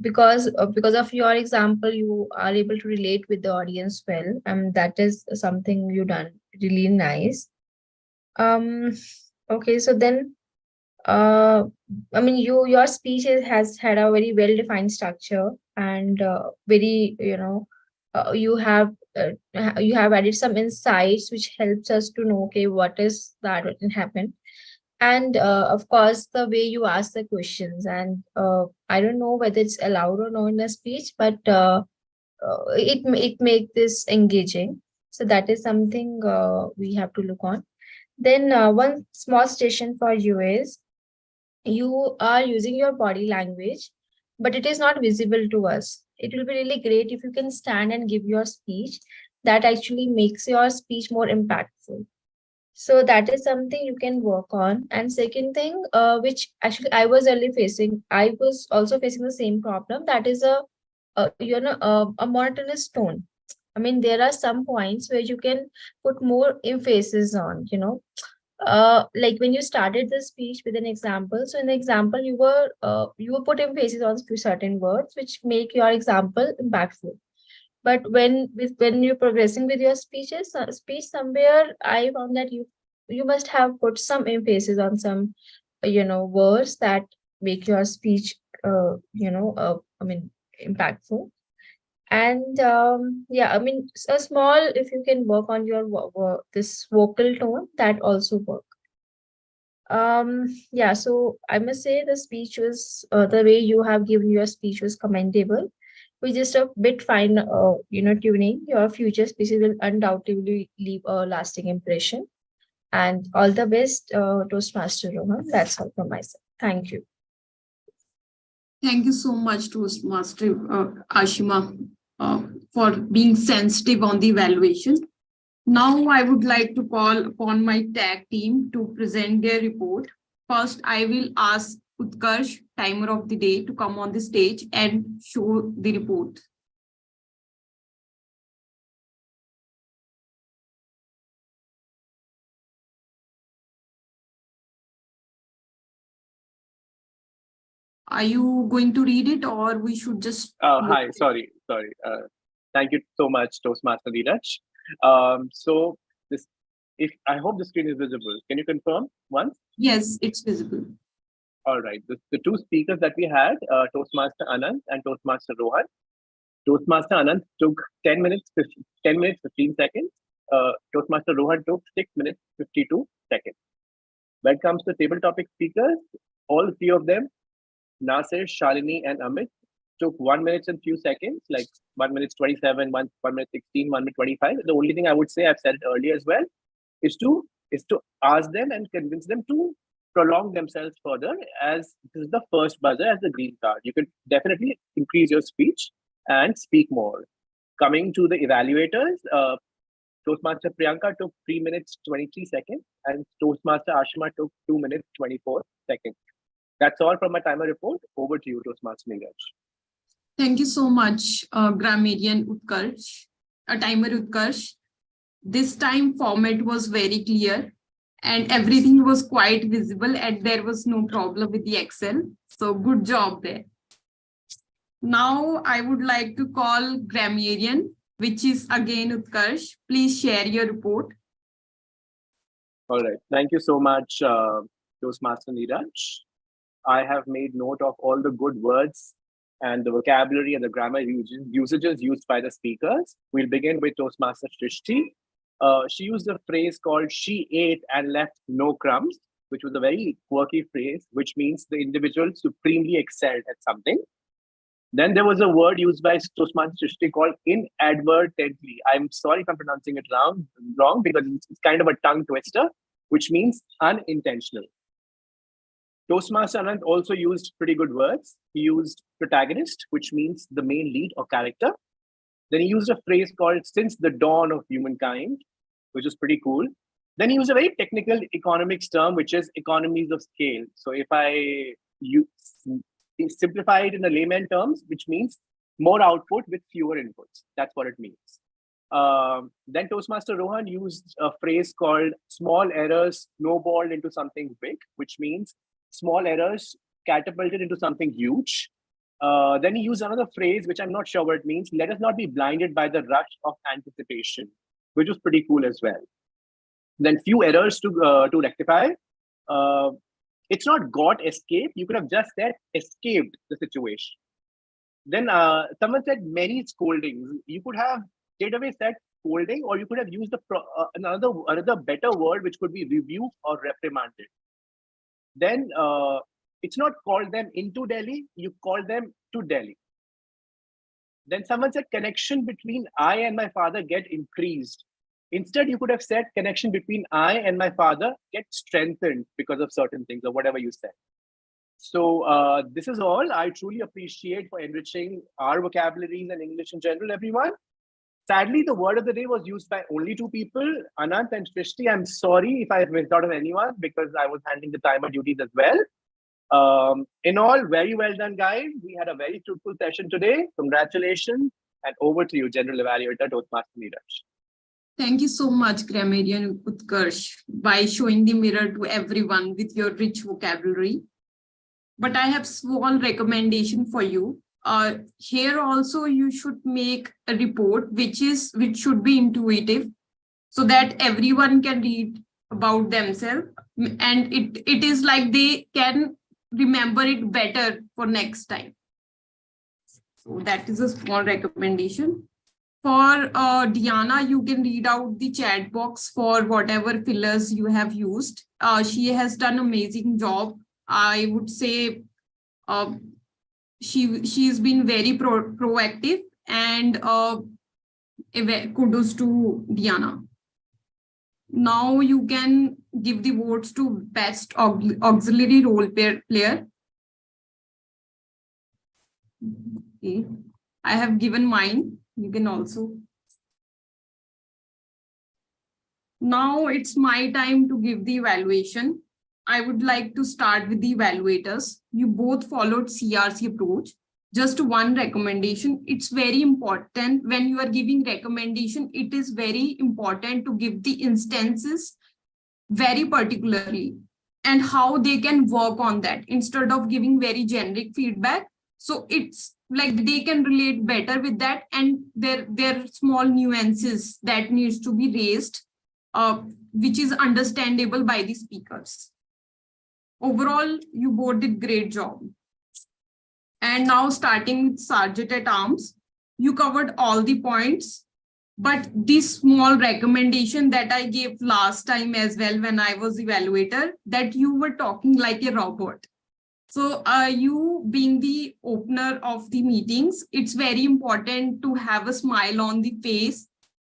Because of your example, you are able to relate with the audience well, and that is something you done really nice. Okay, so then your speech has had a very well defined structure and very you have added some insights which helps us to know, okay, what is that what can happen. And of course the way you ask the questions, and I don't know whether it's allowed or not in a speech, but it make this engaging. So that is something we have to look on. Then one small suggestion for you is you are using your body language, but it is not visible to us. It will be really great if you can stand and give your speech. That actually makes your speech more impactful. So that is something you can work on. And second thing, which actually I was early facing, I was also facing the same problem. That is a monotonous tone. I mean, there are some points where you can put more emphasis on, like when you started the speech with an example. So in the example, you were put emphasis on certain words which make your example impactful. But when you're progressing with your speech somewhere, I found that you must have put some emphasis on some words that make your speech impactful. And yeah, I mean, a small, if you can work on your this vocal tone, that also work. Yeah, so I must say the speech was the way you have given your speech was commendable. With just a bit fine tuning, your future speeches will undoubtedly leave a lasting impression. And all the best, Toastmaster Rohan. That's all from my side. Thank you. Thank you so much, Toastmaster Ashima, for being sensitive on the evaluation. Now I would like to call upon my tag team to present their report. First, I will ask Utkarsh, timer of the day, to come on the stage and show the report. Are you going to read it, or we should just? Hi, sorry. Thank you so much, Toastmaster Neeraj. So this, if I hope the screen is visible. Can you confirm once? Yes, it's visible. All right. The two speakers that we had, Toastmaster Anand and Toastmaster Rohan. Toastmaster Anand took 10 minutes, 15 seconds. Toastmaster Rohan took 6 minutes, 52 seconds. When it comes to table topic speakers, all three of them, Nasir, Shalini, and Amit, took 1 minute and few seconds, like 1 minute 27, 1 minute 16, 1 minute 25. The only thing I would say, I've said it earlier as well, is to ask them and convince them to prolong themselves further, as this is the first buzzer as the green card. You could definitely increase your speech and speak more. Coming to the evaluators, Toastmaster Priyanka took 3 minutes 23 seconds, and Toastmaster Ashima took 2 minutes 24 seconds. That's all from my timer report. Over to you, Toastmaster Neeraj. Thank you so much, grammarian Utkarsh, timer Utkarsh. This time format was very clear and everything was quite visible and there was no problem with the Excel. So good job there. Now I would like to call grammarian, which is again Utkarsh. Please share your report. All right. Thank you so much, Toastmaster Neeraj. I have made note of all the good words and the vocabulary and the grammar usages used by the speakers. We'll begin with Toastmaster Shrishti. She used a phrase called "she ate and left no crumbs." which was a very quirky phrase, which means the individual supremely excelled at something. Then there was a word used by Toastmasters called inadvertently. I'm sorry if I'm pronouncing it wrong because it's kind of a tongue twister, which means unintentional. Toastmaster Anand also used pretty good words. He used protagonist, which means the main lead or character. Then he used a phrase called since the dawn of humankind, which is pretty cool. Then he used a very technical economics term, which is economies of scale. So if I simplify it in the layman terms, which means more output with fewer inputs. That's what it means. Then Toastmaster Rohan used a phrase called small errors snowballed into something big, which means small errors catapulted into something huge. Then he used another phrase, which I'm not sure what it means. Let us not be blinded by the rush of anticipation, which was pretty cool as well. Then few errors to rectify. It's not got escaped. You could have just said escaped the situation. Then someone said many scoldings. You could have straight away said scolding, or you could have used another better word, which could be rebuke or reprimanded. Then it's not called them into Delhi, you call them to Delhi. Then someone said connection between I and my father get increased. Instead, you could have said connection between I and my father get strengthened because of certain things or whatever you said. So this is all. I truly appreciate for enriching our vocabularies and English in general, everyone. Sadly, the word of the day was used by only two people, Anant and Shrishti. I'm sorry if I missed out on anyone because I was handling the timer duties as well. In all, very well done, guys. We had a very fruitful session today. Congratulations. And over to you, General Evaluator Toastmaster Neeraj. Thank you so much, Grammarian Utkarsh, by showing the mirror to everyone with your rich vocabulary. But I have small recommendation for you. Here also you should make a report which should be intuitive so that everyone can read about themselves and it is like they can remember it better for next time. So that is a small recommendation. For Diana, you can read out the chat box for whatever fillers you have used. She has done amazing job. I would say she's been very proactive and kudos to Diana. Now you can give the votes to best auxiliary role player. Okay. I have given mine. You can also. Now it's my time to give the evaluation. I would like to start with the evaluators. You both followed CRC approach. Just one recommendation. It's very important when you are giving recommendation. It is very important to give the instances very particularly and how they can work on that instead of giving very generic feedback. So it's like they can relate better with that and there are small nuances that needs to be raised, which is understandable by the speakers. Overall, you both did great job. And now starting with Sergeant at Arms, you covered all the points, but this small recommendation that I gave last time as well when I was evaluator, that you were talking like a robot. So you being the opener of the meetings, it's very important to have a smile on the face,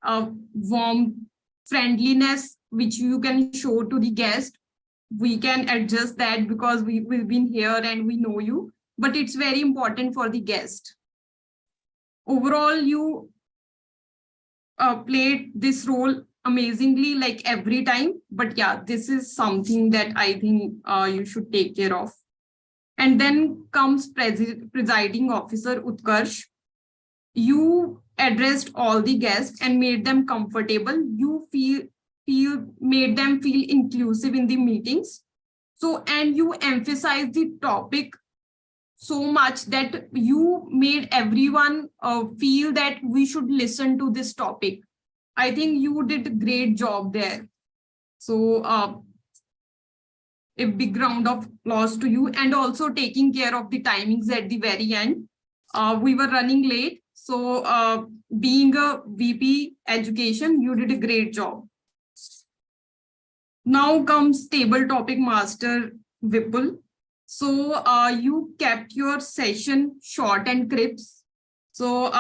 warm friendliness, which you can show to the guest. We can adjust that because we've been here and we know you, but it's very important for the guest. Overall, you played this role amazingly, like every time. But yeah, this is something that I think you should take care of. And then comes presiding officer Utkarsh. You addressed all the guests and made them comfortable. You made them feel inclusive in the meetings. So, and you emphasized the topic so much that you made everyone feel that we should listen to this topic. I think you did a great job there. So a big round of applause to you, and also taking care of the timings at the very end. We were running late. So being a VP education, you did a great job. Now comes table topic master Vipul. So you kept your session short and crisp. So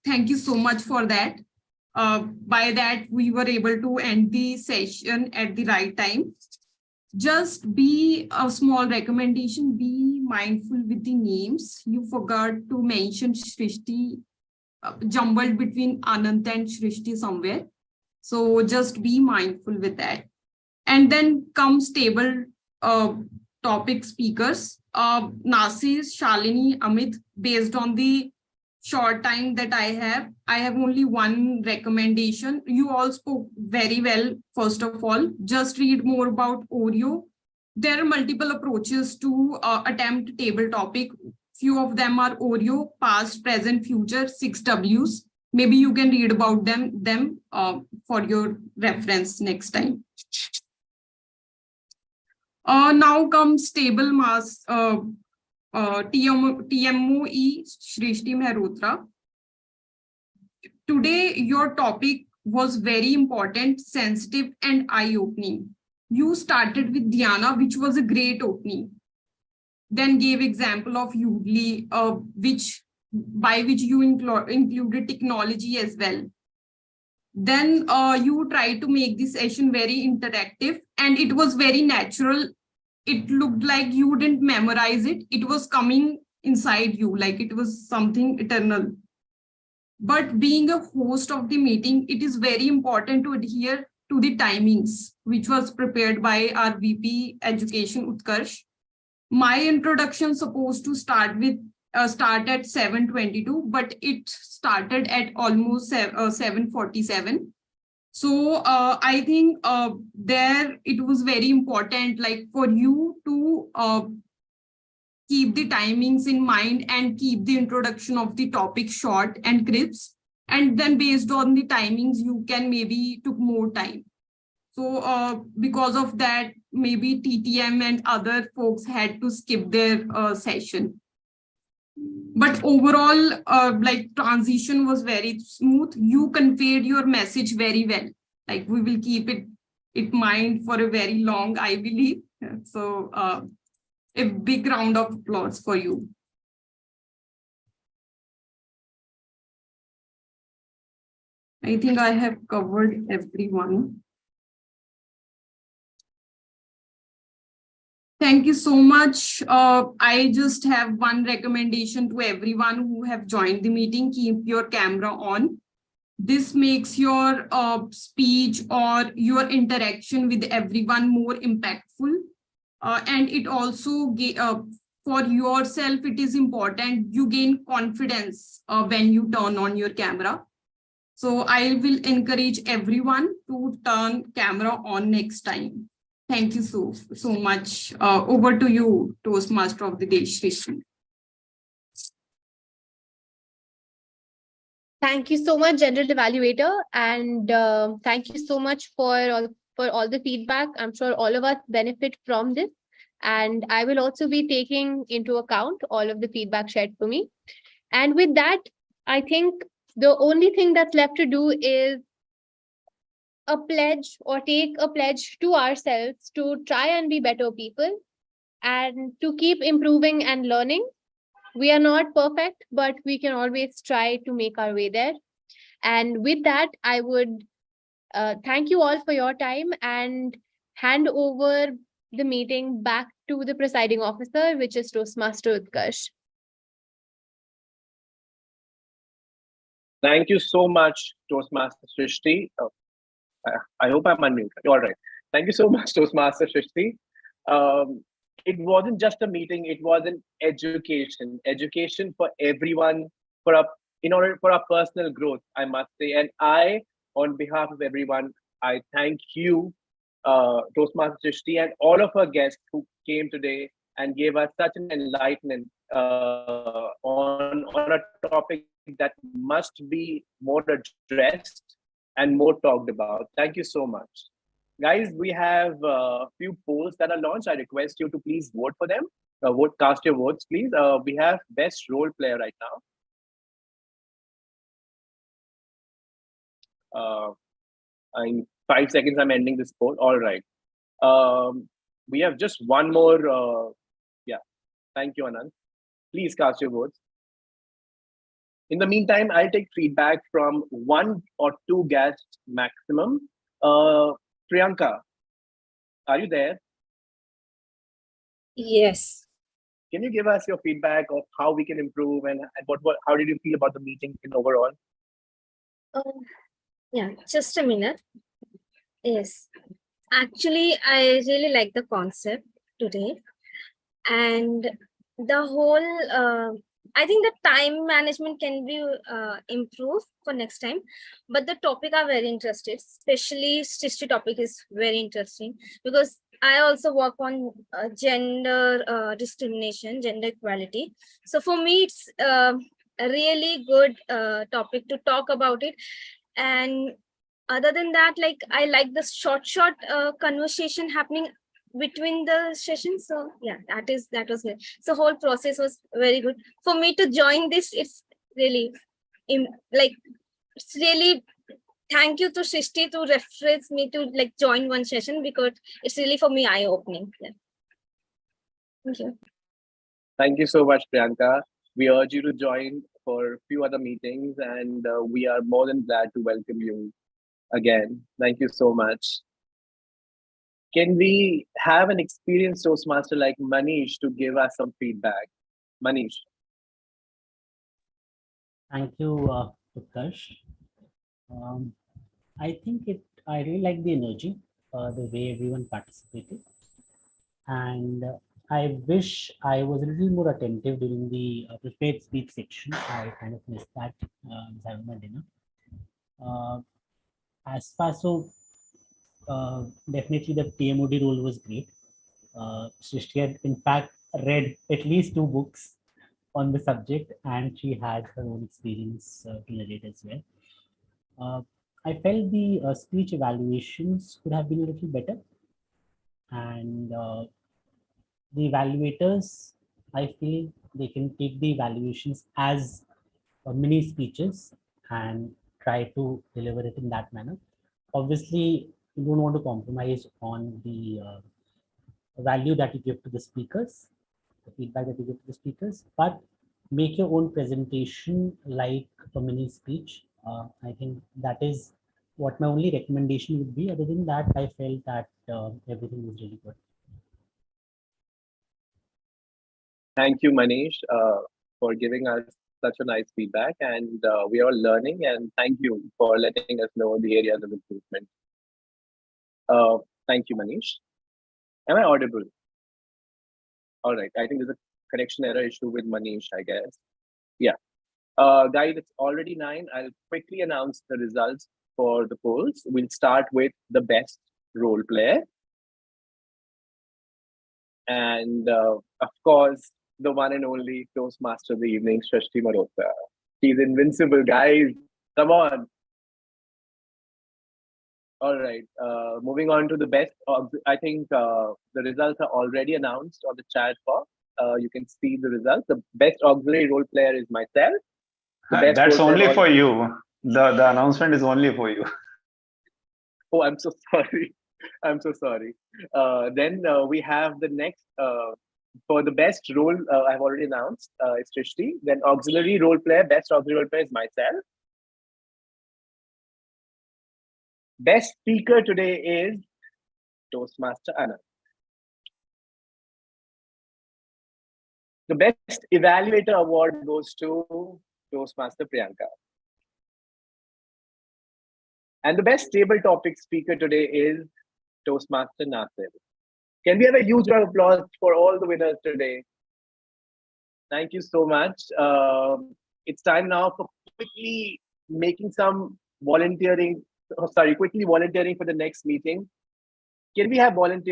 thank you so much for that. By that, we were able to end the session at the right time. Just be a small recommendation, be mindful with the names. You forgot to mention Shrishti, jumbled between Anant and Shrishti somewhere. So just be mindful with that. And then comes table topic speakers. Nasir, Shalini, Amit, based on the short time that I have only one recommendation. You all spoke very well, first of all. Just read more about Oreo. There are multiple approaches to attempt table topic. Few of them are Oreo, past, present, future, 6 Ws. Maybe you can read about them for your reference next time. Now comes table mass TMOE Shrishti Mehrotra. Today, your topic was very important, sensitive, and eye-opening. You started with Diana, which was a great opening. Then gave example of Udly, by which you included technology as well. Then you tried to make this session very interactive, and it was very natural. It looked like you didn't memorize it. It was coming inside you, like it was something eternal. But being a host of the meeting, it is very important to adhere to the timings, which was prepared by our VP Education, Utkarsh. My introduction supposed to start at 7:22, but it started at almost 7:47. So I think there it was very important, like for you to keep the timings in mind and keep the introduction of the topic short and crisp. And then based on the timings, you can maybe took more time. So because of that, maybe TTM and other folks had to skip their session. But overall, like transition was very smooth. You conveyed your message very well. Like we will keep it in mind for a very long, I believe. So a big round of applause for you. I think I have covered everyone. Thank you so much. I just have one recommendation to everyone who have joined the meeting. Keep your camera on. This makes your speech or your interaction with everyone more impactful. And it also, for yourself, it is important. You gain confidence when you turn on your camera. So I will encourage everyone to turn camera on next time. Thank you so much. Over to you, Toastmaster of the Day, Shrishti. Thank you so much, General Evaluator, and thank you so much for all the feedback. I'm sure all of us benefit from this, and I will also be taking into account all of the feedback shared for me. And with that, I think the only thing that's left to do is a pledge or take a pledge to ourselves to try and be better people and to keep improving and learning. We are not perfect, but we can always try to make our way there. And with that, I would thank you all for your time and hand over the meeting back to the presiding officer, which is Toastmaster Utkarsh. Thank you so much, Toastmaster Shrishti. I hope I'm unmuted. All right. Thank you so much, Toastmaster Shrishti. It wasn't just a meeting, it was an education for everyone, for our personal growth, I must say. And I, on behalf of everyone, I thank you, Toastmaster Shrishti, and all of our guests who came today and gave us such an enlightenment on a topic that must be more addressed and more talked about. Thank you so much. Guys, we have a few polls that are launched. I request you to please vote for them. Cast your votes, please. We have best role player right now. In 5 seconds, I'm ending this poll. All right. We have just one more. Yeah, thank you, Anand. Please cast your votes. In the meantime, I'll take feedback from 1 or 2 guests maximum. Priyanka, are you there? Yes. Can you give us your feedback of how we can improve and how did you feel about the meeting in overall? Yeah, just a minute. Yes. Actually, I really like the concept today. And the whole, I think the time management can be improved for next time. But the topic are very interested, especially history topic is very interesting because I also work on gender discrimination, gender equality. So for me, it's a really good topic to talk about it. And other than that, like I like the short conversation happening between the sessions. So yeah, that was good. So whole process was very good for me to join this. It's really it's really thank you to Srishti to reference me to like join one session because it's really for me eye-opening. Yeah. Thank you. Thank you so much, Priyanka. We urge you to join for a few other meetings, and we are more than glad to welcome you again. Thank you so much. Can we have an experienced Toastmaster like Manish to give us some feedback? Manish. Thank you, Utkarsh. I think I really like the energy, the way everyone participated. And I wish I was a little more attentive during the prepared speech section. I kind of missed that as I was having my dinner. As far so, definitely the TMOD role was great. Srishti had in fact read at least 2 books on the subject, and she had her own experience to relate as well. I felt the speech evaluations could have been a little better, and the evaluators, I feel they can take the evaluations as mini speeches and try to deliver it in that manner. Obviously, you don't want to compromise on the value that you give to the speakers, the feedback that you give to the speakers, but make your own presentation like a mini speech. I think that is what my only recommendation would be. Other than that, I felt that everything was really good. Thank you, Manish, for giving us such a nice feedback, and we are learning, and thank you for letting us know the areas of improvement. Thank you, Manish. Am I audible? All right, I think there's a connection error issue with Manish, I guess. Yeah. Guys, it's already 9. I'll quickly announce the results for the polls. We'll start with the best role player. And of course, the one and only Toastmaster of the evening, Srishti Malhotra. She's invincible, guys. Come on. All right. Moving on to the best. I think the results are already announced on the chat box. You can see the results. The best auxiliary role player is myself. That's only for you. The announcement is only for you. Oh, I'm so sorry. I'm so sorry. Then we have the next for the best role. I've already announced. It's Srishti. Then auxiliary role player. Best auxiliary role player is myself. Best speaker today is Toastmaster Anand. The best evaluator award goes to Toastmaster Priyanka. And the best table topic speaker today is Toastmaster Nasir. Can we have a huge round of applause for all the winners today? Thank you so much. It's time now for quickly making some volunteering. Quickly volunteering for the next meeting. Can we have volunteers?